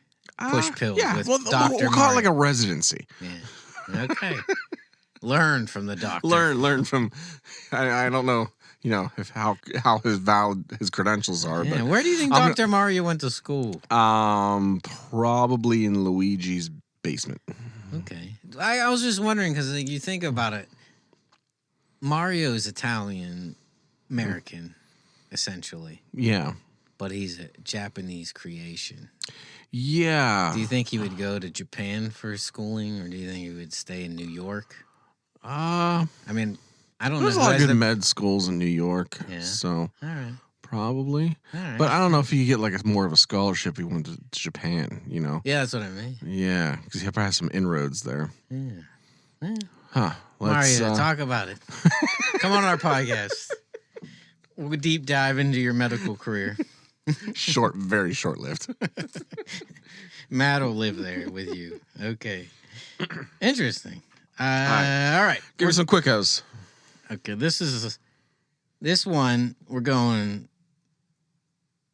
[SPEAKER 1] Push pills
[SPEAKER 2] Yeah,
[SPEAKER 1] with
[SPEAKER 2] well,
[SPEAKER 1] Dr.
[SPEAKER 2] we'll call it
[SPEAKER 1] Mario.
[SPEAKER 2] like a residency.
[SPEAKER 1] Yeah. Okay. Learn from the doctor.
[SPEAKER 2] Learn from. I don't know. If how his valid his credentials are,
[SPEAKER 1] Yeah.
[SPEAKER 2] but
[SPEAKER 1] Where do you think
[SPEAKER 2] I'm
[SPEAKER 1] Dr. Mario went to school?
[SPEAKER 2] probably in Luigi's basement.
[SPEAKER 1] Okay. I was just wondering because you think about it. Mario is Italian American, essentially,
[SPEAKER 2] Yeah.
[SPEAKER 1] but he's a Japanese creation.
[SPEAKER 2] Yeah.
[SPEAKER 1] Do you think he would go to Japan for schooling, or do you think he would stay in New York? I mean, I don't
[SPEAKER 2] There's
[SPEAKER 1] know.
[SPEAKER 2] a lot
[SPEAKER 1] who
[SPEAKER 2] of
[SPEAKER 1] has
[SPEAKER 2] good med schools in New York.
[SPEAKER 1] Yeah.
[SPEAKER 2] So
[SPEAKER 1] All right.
[SPEAKER 2] probably.
[SPEAKER 1] All right.
[SPEAKER 2] But I don't know if you get like more of a scholarship if you went to Japan,
[SPEAKER 1] Yeah, that's what I mean.
[SPEAKER 2] Yeah, because you probably have some inroads there.
[SPEAKER 1] Yeah.
[SPEAKER 2] Huh. Let's,
[SPEAKER 1] Mario, talk about it. Come on our podcast. We'll deep dive into your medical career.
[SPEAKER 2] very short-lived.
[SPEAKER 1] Matt will live there with you. Okay. Interesting. All right.
[SPEAKER 2] Give me some quickos.
[SPEAKER 1] Okay, this one, we're going,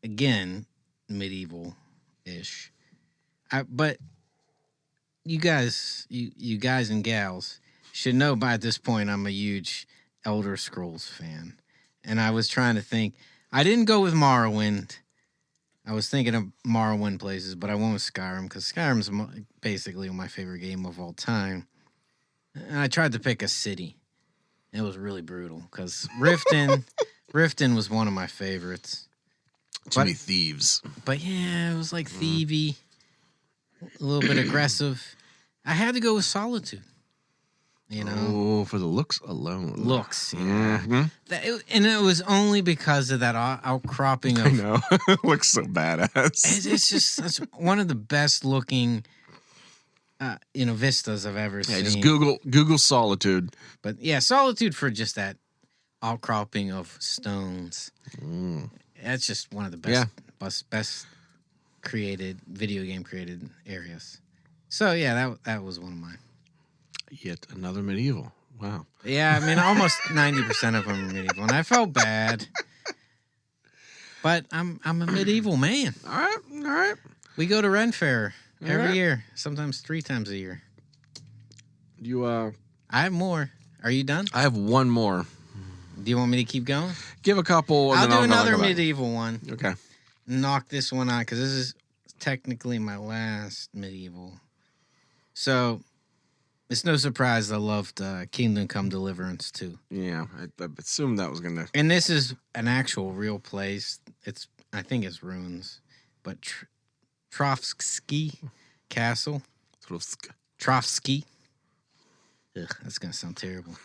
[SPEAKER 1] again, medieval, ish. But you guys and gals should know by this point I'm a huge Elder Scrolls fan. And I was trying to think. I didn't go with Morrowind. I was thinking of Morrowind places, but I went with Skyrim because Skyrim's basically my favorite game of all time. And I tried to pick a city. It was really brutal because Riften was one of my favorites.
[SPEAKER 2] Too many thieves.
[SPEAKER 1] But yeah, it was like thievy, a little bit aggressive. I had to go with Solitude. You know?
[SPEAKER 2] Oh, for the looks alone.
[SPEAKER 1] Looks, yeah. And it was only because of that outcropping of...
[SPEAKER 2] I know. It looks so badass.
[SPEAKER 1] It's just one of the best looking, vistas I've ever seen.
[SPEAKER 2] Yeah, just Google Solitude.
[SPEAKER 1] But yeah, Solitude for just that outcropping of stones. That's just one of the best created, video game created areas. So yeah, that was one of mine.
[SPEAKER 2] Yet another medieval. Wow.
[SPEAKER 1] Yeah, I mean, almost 90% of them are medieval, and I felt bad. But I'm a medieval man.
[SPEAKER 2] All right.
[SPEAKER 1] We go to Ren Fair every year, sometimes 3 times a year.
[SPEAKER 2] You
[SPEAKER 1] I have more. Are you done?
[SPEAKER 2] I have one more.
[SPEAKER 1] Do you want me to keep going?
[SPEAKER 2] Give a couple. And
[SPEAKER 1] I'll
[SPEAKER 2] then
[SPEAKER 1] do another
[SPEAKER 2] go back.
[SPEAKER 1] medieval one.
[SPEAKER 2] Okay.
[SPEAKER 1] Knock this one out because this is technically my last medieval. So it's no surprise I loved Kingdom Come Deliverance too.
[SPEAKER 2] Yeah, I assumed that was gonna.
[SPEAKER 1] And this is an actual real place. I think it's ruins, but Trofsky Castle. Trofsky. Ugh, that's gonna sound terrible.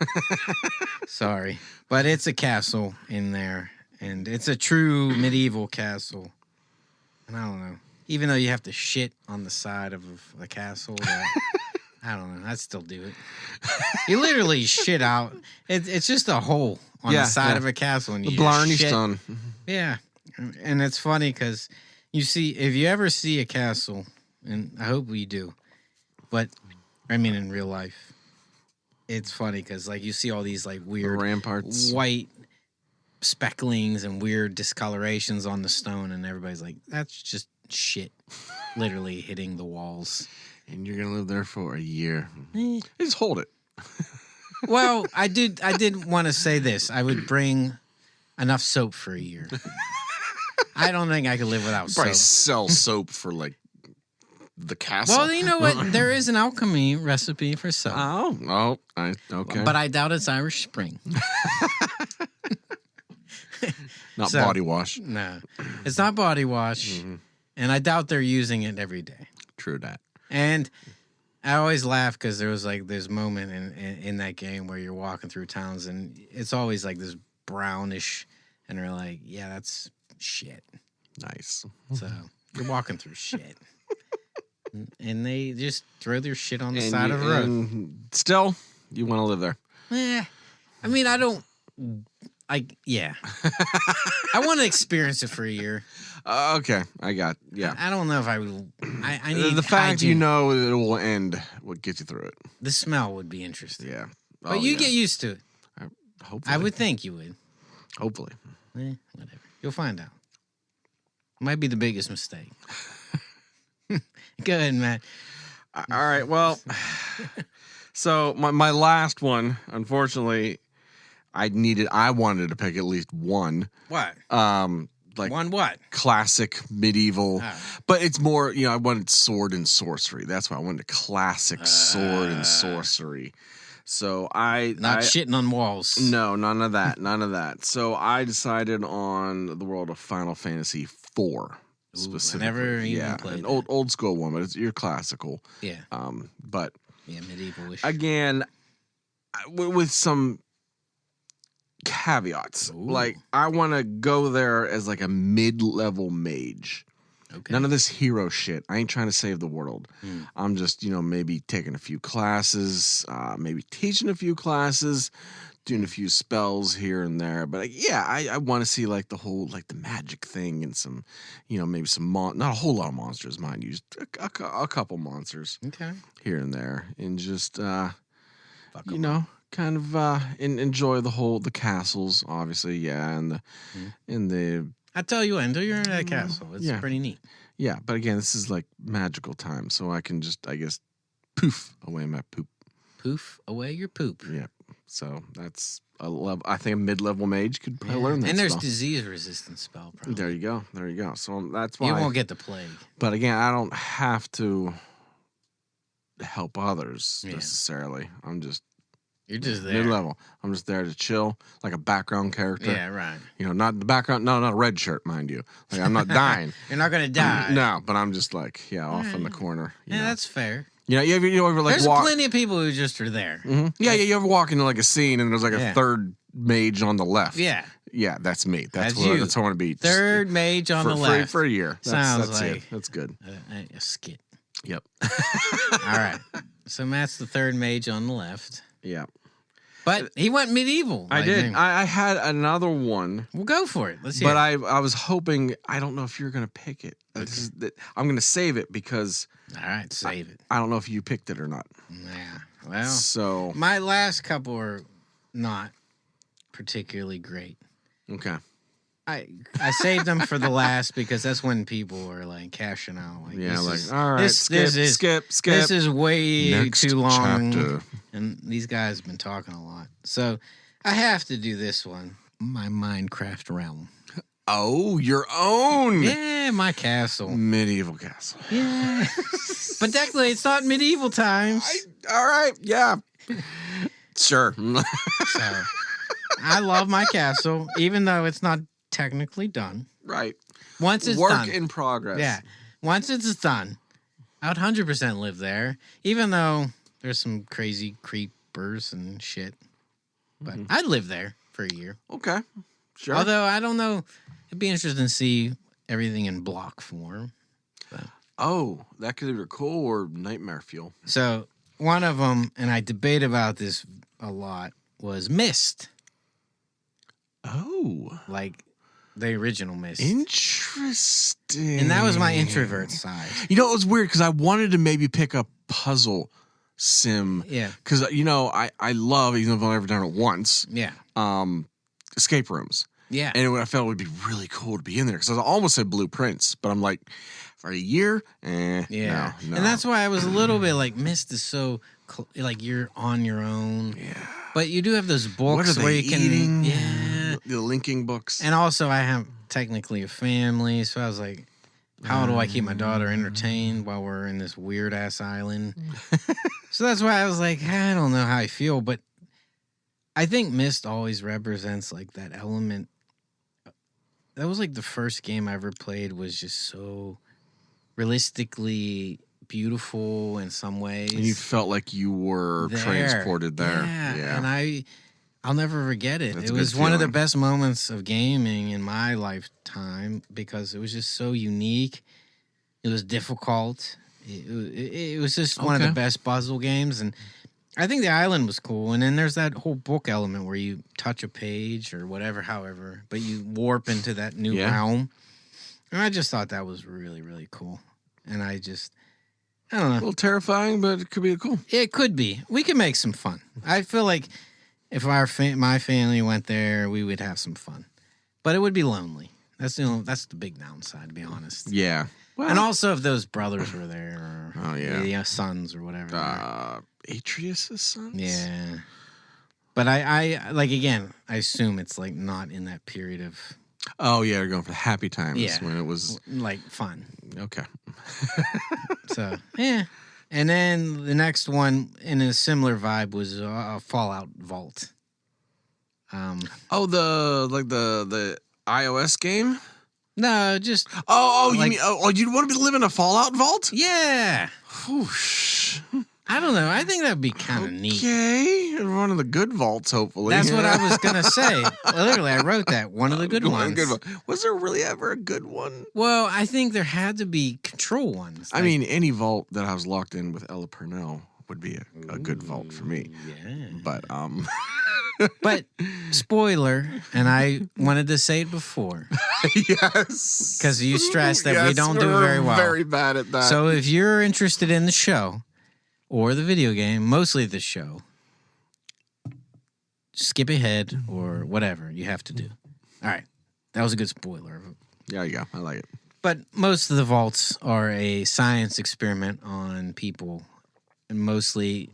[SPEAKER 1] Sorry, but it's a castle in there, and it's a true medieval castle. And I don't know, even though you have to shit on the side of the castle, I don't know, I'd still do it. You literally shit out. It's just a hole on the side of a castle, and you
[SPEAKER 2] Blarney
[SPEAKER 1] shit.
[SPEAKER 2] Stone.
[SPEAKER 1] Yeah, and it's funny because if you ever see a castle, and I hope we do, but I mean in real life. It's funny because, like, you see all these, like, weird
[SPEAKER 2] ramparts,
[SPEAKER 1] white specklings and weird discolorations on the stone, and everybody's like, that's just shit literally hitting the walls.
[SPEAKER 2] And you're going to live there for a year. Just hold it.
[SPEAKER 1] Well, I did want to say this. I would bring enough soap for a year. I don't think I could live without soap.
[SPEAKER 2] Probably sell soap for, like, the castle.
[SPEAKER 1] Well, you know what? There is an alchemy recipe for soap.
[SPEAKER 2] Okay.
[SPEAKER 1] But I doubt it's Irish Spring.
[SPEAKER 2] Not body wash.
[SPEAKER 1] No, it's not body wash. And I doubt they're using it every day.
[SPEAKER 2] True that.
[SPEAKER 1] And I always laugh because there was like this moment in that game where you're walking through towns and it's always like this brownish and they're like, yeah, that's shit.
[SPEAKER 2] Nice.
[SPEAKER 1] So you're walking through shit. And they just throw their shit on the side of the road.
[SPEAKER 2] And still, you want to live there.
[SPEAKER 1] I mean, I want to experience it for a year.
[SPEAKER 2] Okay, I
[SPEAKER 1] don't know if I would. I need
[SPEAKER 2] the fact
[SPEAKER 1] hygiene.
[SPEAKER 2] you know that it will end will get you through it.
[SPEAKER 1] The smell would be interesting.
[SPEAKER 2] Yeah.
[SPEAKER 1] But you get used to it.
[SPEAKER 2] Hopefully.
[SPEAKER 1] I would think you would.
[SPEAKER 2] Hopefully.
[SPEAKER 1] Whatever. You'll find out. Might be the biggest mistake. Go ahead, Matt.
[SPEAKER 2] All right. Well, so my last one, unfortunately, I wanted to pick at least one.
[SPEAKER 1] What?
[SPEAKER 2] Like
[SPEAKER 1] one what?
[SPEAKER 2] Classic medieval, but it's more, I wanted sword and sorcery. That's why I wanted a classic sword and sorcery. So
[SPEAKER 1] not shitting on walls.
[SPEAKER 2] No, none of that. So I decided on the world of Final Fantasy IV. Specifically.
[SPEAKER 1] I never even played
[SPEAKER 2] an old school one, but it's your classical.
[SPEAKER 1] Yeah.
[SPEAKER 2] But
[SPEAKER 1] medieval-ish.
[SPEAKER 2] Again, with some caveats.
[SPEAKER 1] Ooh.
[SPEAKER 2] Like I want to go there as like a mid-level mage.
[SPEAKER 1] Okay.
[SPEAKER 2] None of this hero shit. I ain't trying to save the world. I'm just, maybe taking a few classes, maybe teaching a few classes, doing a few spells here and there. But I want to see like the whole, like the magic thing and some, maybe some, not a whole lot of monsters, mind you, just a couple monsters here and there. And just, kind of enjoy the castles, obviously, and the
[SPEAKER 1] I tell you, until you're in that castle, it's pretty neat.
[SPEAKER 2] Yeah, but again, this is like magical time, so I can just, I guess, poof away my poop.
[SPEAKER 1] Poof away your poop.
[SPEAKER 2] Yeah, so that's a level. I think a mid-level mage could probably learn that.
[SPEAKER 1] And there's
[SPEAKER 2] spell.
[SPEAKER 1] disease resistant spell. Probably.
[SPEAKER 2] There you go. There you go. So that's why
[SPEAKER 1] You won't get the plague.
[SPEAKER 2] But again, I don't have to help others
[SPEAKER 1] Yeah.
[SPEAKER 2] necessarily.
[SPEAKER 1] You're just there.
[SPEAKER 2] Mid-level. I'm just there to chill, like a background character.
[SPEAKER 1] Yeah, right.
[SPEAKER 2] You know, not the background. No, not a red shirt, mind you. Like I'm not dying.
[SPEAKER 1] You're not gonna die.
[SPEAKER 2] No, but I'm just like, off in the corner. You
[SPEAKER 1] Yeah,
[SPEAKER 2] know?
[SPEAKER 1] that's fair.
[SPEAKER 2] You ever like
[SPEAKER 1] There's
[SPEAKER 2] walk?
[SPEAKER 1] plenty of people who just are there.
[SPEAKER 2] Mhm. Yeah, you ever walk into like a scene and there's like a third mage on the left.
[SPEAKER 1] Yeah.
[SPEAKER 2] Yeah, that's me. That's
[SPEAKER 1] you.
[SPEAKER 2] what I want to be.
[SPEAKER 1] Third mage on
[SPEAKER 2] for,
[SPEAKER 1] the left.
[SPEAKER 2] for a year.
[SPEAKER 1] Sounds
[SPEAKER 2] that's
[SPEAKER 1] like
[SPEAKER 2] it. That's good.
[SPEAKER 1] A skit.
[SPEAKER 2] Yep.
[SPEAKER 1] All right. So Matt's the third mage on the left.
[SPEAKER 2] Yeah.
[SPEAKER 1] But he went medieval.
[SPEAKER 2] I did. I had another one.
[SPEAKER 1] We'll go for it. Let's hear
[SPEAKER 2] But
[SPEAKER 1] it.
[SPEAKER 2] I was hoping, I don't know if you're going to pick it. I'm going to save it because
[SPEAKER 1] All right, save it.
[SPEAKER 2] I don't know if you picked it or not.
[SPEAKER 1] Yeah. Well,
[SPEAKER 2] So,
[SPEAKER 1] my last couple are not particularly great.
[SPEAKER 2] okay.
[SPEAKER 1] I saved them for the last because that's when people are like cashing out. Like,
[SPEAKER 2] Yeah,
[SPEAKER 1] this
[SPEAKER 2] like,
[SPEAKER 1] is-
[SPEAKER 2] all right,
[SPEAKER 1] this
[SPEAKER 2] skip.
[SPEAKER 1] This is way
[SPEAKER 2] Next
[SPEAKER 1] too long,
[SPEAKER 2] chapter.
[SPEAKER 1] and these guys have been talking a lot, so I have to do this one. My Minecraft realm.
[SPEAKER 2] Oh, your own
[SPEAKER 1] Yeah, my castle.
[SPEAKER 2] medieval castle.
[SPEAKER 1] Yeah, but technically it's not medieval times.
[SPEAKER 2] All right. Yeah. Sure.
[SPEAKER 1] So I love my castle, even though it's not technically done.
[SPEAKER 2] Right.
[SPEAKER 1] Once it's
[SPEAKER 2] Work
[SPEAKER 1] done,
[SPEAKER 2] in progress.
[SPEAKER 1] yeah. Once it's done, I would 100% live there, even though there's some crazy creepers and shit. But I'd live there for a year.
[SPEAKER 2] Okay. Sure.
[SPEAKER 1] Although I don't know, it'd be interesting to see everything in block form.
[SPEAKER 2] Oh, that could either cool or nightmare fuel.
[SPEAKER 1] So one of them, and I debate about this a lot, was Mist,
[SPEAKER 2] Oh.
[SPEAKER 1] like the original Mist.
[SPEAKER 2] Interesting.
[SPEAKER 1] And that was my introvert side.
[SPEAKER 2] You know, it was weird because I wanted to maybe pick a puzzle sim.
[SPEAKER 1] Yeah.
[SPEAKER 2] Because, I love, even though I've never done it once,
[SPEAKER 1] Yeah.
[SPEAKER 2] escape rooms.
[SPEAKER 1] Yeah.
[SPEAKER 2] And I felt it would be really cool to be in there because I almost said blueprints, but I'm like, for a year?
[SPEAKER 1] Yeah.
[SPEAKER 2] No.
[SPEAKER 1] And that's why I was a little bit like, Mist is so, like, you're on your own.
[SPEAKER 2] Yeah.
[SPEAKER 1] But you do have those
[SPEAKER 2] What are
[SPEAKER 1] books
[SPEAKER 2] they
[SPEAKER 1] where you can.
[SPEAKER 2] eating?
[SPEAKER 1] Yeah.
[SPEAKER 2] The linking books.
[SPEAKER 1] And also, I have technically a family, so I was like, how do I keep my daughter entertained while we're in this weird ass island? So that's why I was like, I don't know how I feel, but I think Mist always represents like that element. That was like the first game I ever played, was just so realistically beautiful in some ways.
[SPEAKER 2] And you felt like you were transported there.
[SPEAKER 1] Yeah. And I'll never forget it.
[SPEAKER 2] That's
[SPEAKER 1] It
[SPEAKER 2] a
[SPEAKER 1] was
[SPEAKER 2] good
[SPEAKER 1] one of the
[SPEAKER 2] feeling.
[SPEAKER 1] best moments of gaming in my lifetime because it was just so unique. It was difficult. It was just one of the
[SPEAKER 2] Okay.
[SPEAKER 1] best puzzle games. And I think the island was cool. And then there's that whole book element where you touch a page or whatever, however, but you warp into that new
[SPEAKER 2] Yeah.
[SPEAKER 1] realm. And I just thought that was really, really cool. And I don't
[SPEAKER 2] A
[SPEAKER 1] know.
[SPEAKER 2] little terrifying, but it could be cool.
[SPEAKER 1] It could be. We could make some fun. I feel like if my family went there, we would have some fun. But it would be lonely. That's the big downside, to be honest.
[SPEAKER 2] Yeah. Well,
[SPEAKER 1] And also if those brothers were there, or
[SPEAKER 2] Oh, yeah.
[SPEAKER 1] the sons or whatever.
[SPEAKER 2] Atreus' sons?
[SPEAKER 1] Yeah. But I like, again, I assume it's like not in that period of
[SPEAKER 2] Oh, yeah, they're going for the happy times
[SPEAKER 1] Yeah.
[SPEAKER 2] when it was.
[SPEAKER 1] like fun.
[SPEAKER 2] Okay.
[SPEAKER 1] So yeah. And then the next one in a similar vibe was Fallout Vault.
[SPEAKER 2] Oh, the iOS game?
[SPEAKER 1] No, just
[SPEAKER 2] Oh, you
[SPEAKER 1] Like-
[SPEAKER 2] mean, you want to live in a Fallout vault?
[SPEAKER 1] yeah.
[SPEAKER 2] Whoosh.
[SPEAKER 1] I don't know. I think that'd be kind of neat.
[SPEAKER 2] Okay. One of the good vaults, hopefully.
[SPEAKER 1] That's what I was gonna say. Literally, I wrote that. One of the good ones.
[SPEAKER 2] Was there really ever a good one?
[SPEAKER 1] Well, I think there had to be control ones.
[SPEAKER 2] I mean, any vault that I was locked in with Ella Purnell would be a good vault for me.
[SPEAKER 1] yeah.
[SPEAKER 2] But
[SPEAKER 1] But spoiler, and I wanted to say it before
[SPEAKER 2] yes,
[SPEAKER 1] because you stressed that we
[SPEAKER 2] Yes,
[SPEAKER 1] don't do
[SPEAKER 2] we're
[SPEAKER 1] very well.
[SPEAKER 2] Very bad at that.
[SPEAKER 1] So if you're interested in the show or the video game, mostly the show, skip ahead or whatever you have to do. All right, that was a good spoiler.
[SPEAKER 2] there you go. I like it.
[SPEAKER 1] But most of the vaults are a science experiment on people, and mostly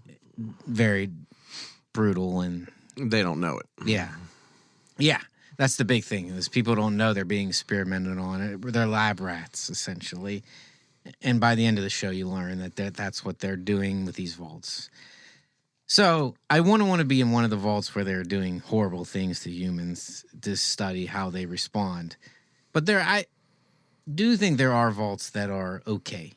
[SPEAKER 1] very brutal and
[SPEAKER 2] They don't know it.
[SPEAKER 1] yeah. That's the big thing is people don't know they're being experimented on. They're lab rats essentially, and by the end of the show, you learn that that's what they're doing with these vaults. So I wouldn't want to be in one of the vaults where they're doing horrible things to humans to study how they respond. But I do think there are vaults that are okay.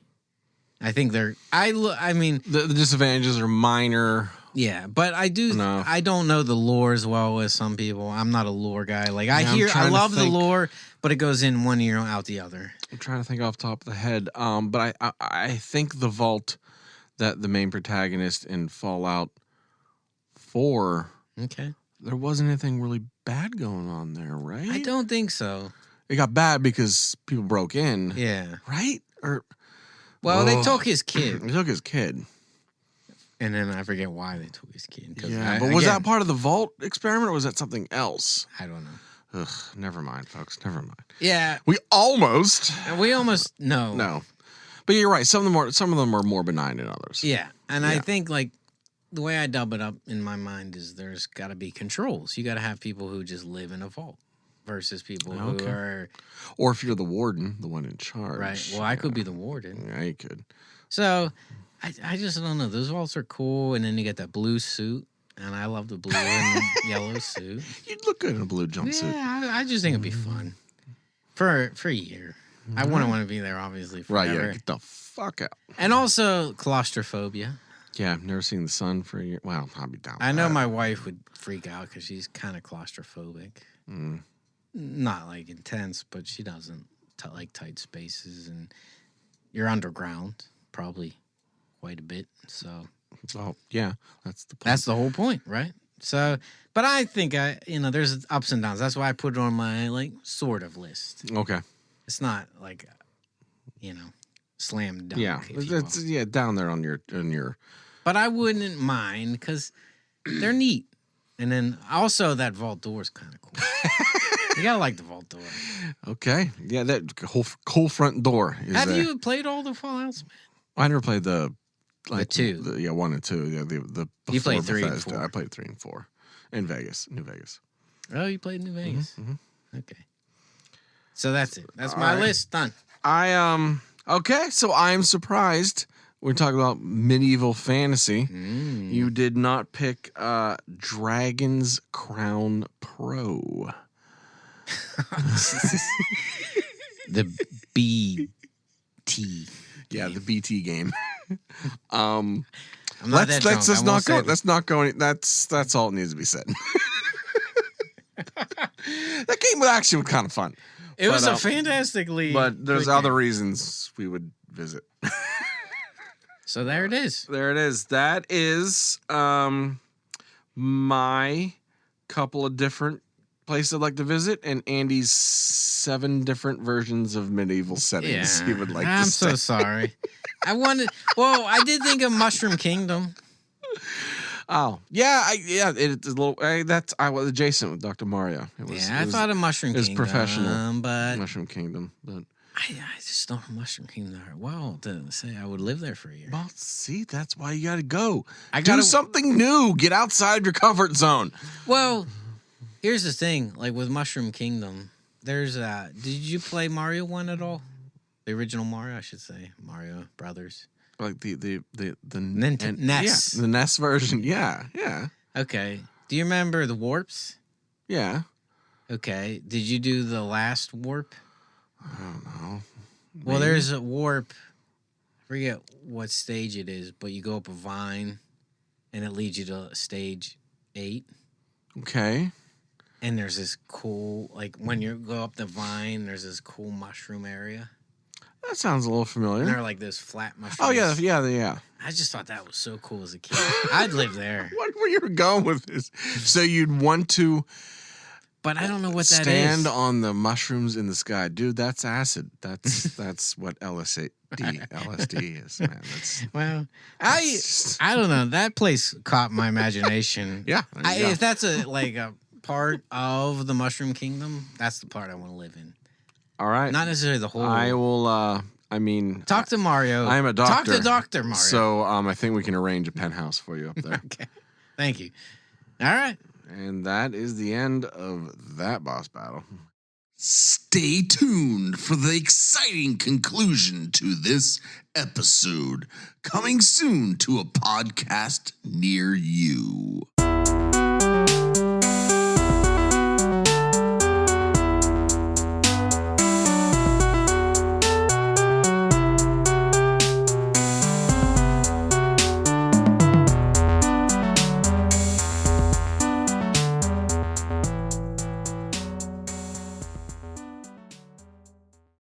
[SPEAKER 1] I think I mean,
[SPEAKER 2] The disadvantages are minor.
[SPEAKER 1] yeah, but I don't know the lore as well as some people. I'm not a lore guy. Like I love the lore, but it goes in one ear out the other.
[SPEAKER 2] I'm trying to think off the top of the head. But I think the vault that the main protagonist in Fallout 4,
[SPEAKER 1] Okay.
[SPEAKER 2] there wasn't anything really bad going on there, right?
[SPEAKER 1] I don't think so.
[SPEAKER 2] It got bad because people broke in.
[SPEAKER 1] Yeah.
[SPEAKER 2] Right?
[SPEAKER 1] Well, they took his kid.
[SPEAKER 2] They took his kid.
[SPEAKER 1] And then I forget why they took his kid.
[SPEAKER 2] Yeah, but was that part of the vault experiment or was that something else?
[SPEAKER 1] I don't know.
[SPEAKER 2] Ugh, never mind, folks. Never mind.
[SPEAKER 1] Yeah.
[SPEAKER 2] We almost
[SPEAKER 1] no.
[SPEAKER 2] No. But you're right. Some of them are more benign than others.
[SPEAKER 1] Yeah. And I think like the way I dub it up in my mind is there's got to be controls. You got to have people who just live in a vault versus people who are...
[SPEAKER 2] Or if you're the warden, the one in charge.
[SPEAKER 1] Right. Well, I could be the warden.
[SPEAKER 2] Yeah, you could.
[SPEAKER 1] So I just don't know. Those vaults are cool. And then you get that blue suit. And I love the blue and yellow suit.
[SPEAKER 2] You'd look good in a blue jumpsuit.
[SPEAKER 1] Yeah, I just think it'd be fun. For a year. I wouldn't want to be there, obviously, forever.
[SPEAKER 2] Right, yeah. Get the fuck out.
[SPEAKER 1] And also claustrophobia.
[SPEAKER 2] Yeah, I've never seen the sun for a year. Well, I'll be down.
[SPEAKER 1] I know my wife would freak out because she's kind of claustrophobic. Not like intense, but she doesn't like tight spaces. And you're underground, probably quite a bit. So,
[SPEAKER 2] yeah, that's the point.
[SPEAKER 1] That's the whole point, right? So, but I think there's ups and downs. That's why I put it on my like sort of list.
[SPEAKER 2] Okay.
[SPEAKER 1] It's not like, slam dunk.
[SPEAKER 2] Yeah, it's down there on your.
[SPEAKER 1] But I wouldn't mind because they're neat, and then also that vault door is kind of cool. You gotta like the vault door.
[SPEAKER 2] Okay, yeah, that whole cool front door.
[SPEAKER 1] Have you played all the Fallouts, man?
[SPEAKER 2] I never played the
[SPEAKER 1] 2.
[SPEAKER 2] 1 and 2. Yeah, the
[SPEAKER 1] you played 3
[SPEAKER 2] Bethesda.
[SPEAKER 1] and 4.
[SPEAKER 2] I played 3 and 4 in New Vegas.
[SPEAKER 1] Oh, you played New Vegas.
[SPEAKER 2] Mm-hmm.
[SPEAKER 1] Okay, so that's it. That's my list done.
[SPEAKER 2] Okay, so I'm surprised. We're talking about medieval fantasy. You did not pick Dragon's Crown Pro.
[SPEAKER 1] The BT.
[SPEAKER 2] Yeah, the BT game.
[SPEAKER 1] I'm not that drunk.
[SPEAKER 2] Let's not go. Let's not go. That's all it needs to be said. That game was actually kind of fun.
[SPEAKER 1] It was a fantastically.
[SPEAKER 2] But there's
[SPEAKER 1] good
[SPEAKER 2] other
[SPEAKER 1] game.
[SPEAKER 2] reasons we would visit.
[SPEAKER 1] So there it is.
[SPEAKER 2] There it is. That is my couple of different places I'd like to visit, and Andy's 7 different versions of medieval settings he would like to
[SPEAKER 1] say. I'm so sorry. I did think of Mushroom Kingdom.
[SPEAKER 2] Oh, yeah. It's a little, I was adjacent with Dr. Mario.
[SPEAKER 1] I thought of Mushroom Kingdom.
[SPEAKER 2] It's professional.
[SPEAKER 1] But
[SPEAKER 2] Mushroom Kingdom. But
[SPEAKER 1] I just don't know Mushroom Kingdom that well to say I would live there for a year.
[SPEAKER 2] Well, see, that's why you got to go. Do something new. Get outside your comfort zone.
[SPEAKER 1] Well, here's the thing. Like with Mushroom Kingdom, there's did you play Mario 1 at all? The original Mario, I should say. Mario Brothers.
[SPEAKER 2] Like the
[SPEAKER 1] NES.
[SPEAKER 2] Yeah, the NES version. Yeah.
[SPEAKER 1] Okay. Do you remember the warps?
[SPEAKER 2] Yeah.
[SPEAKER 1] Okay. Did you do the last warp?
[SPEAKER 2] I don't know. Maybe.
[SPEAKER 1] Well, there's a warp. I forget what stage it is, but you go up a vine, and it leads you to stage 8.
[SPEAKER 2] Okay.
[SPEAKER 1] And there's this cool, like when you go up the vine, there's this cool mushroom area.
[SPEAKER 2] That sounds a little familiar.
[SPEAKER 1] And they're like those flat mushrooms.
[SPEAKER 2] Oh, yeah.
[SPEAKER 1] I just thought that was so cool as a kid. I'd live there.
[SPEAKER 2] What were you going with this? So you'd want to...
[SPEAKER 1] But I don't know what that is.
[SPEAKER 2] Stand on the mushrooms in the sky. Dude, that's acid. That's what LSD is, man.
[SPEAKER 1] I don't know. That place caught my imagination.
[SPEAKER 2] Yeah.
[SPEAKER 1] If that's a part of the Mushroom Kingdom, that's the part I want to live in.
[SPEAKER 2] All right.
[SPEAKER 1] Not necessarily the whole.
[SPEAKER 2] I will.
[SPEAKER 1] Talk to Mario.
[SPEAKER 2] I am a doctor.
[SPEAKER 1] Talk to Dr. Mario.
[SPEAKER 2] So I think we can arrange a penthouse for you up there.
[SPEAKER 1] Okay. Thank you. All right.
[SPEAKER 2] And that is the end of that boss battle.
[SPEAKER 3] Stay tuned for the exciting conclusion to this episode, coming soon to a podcast near you.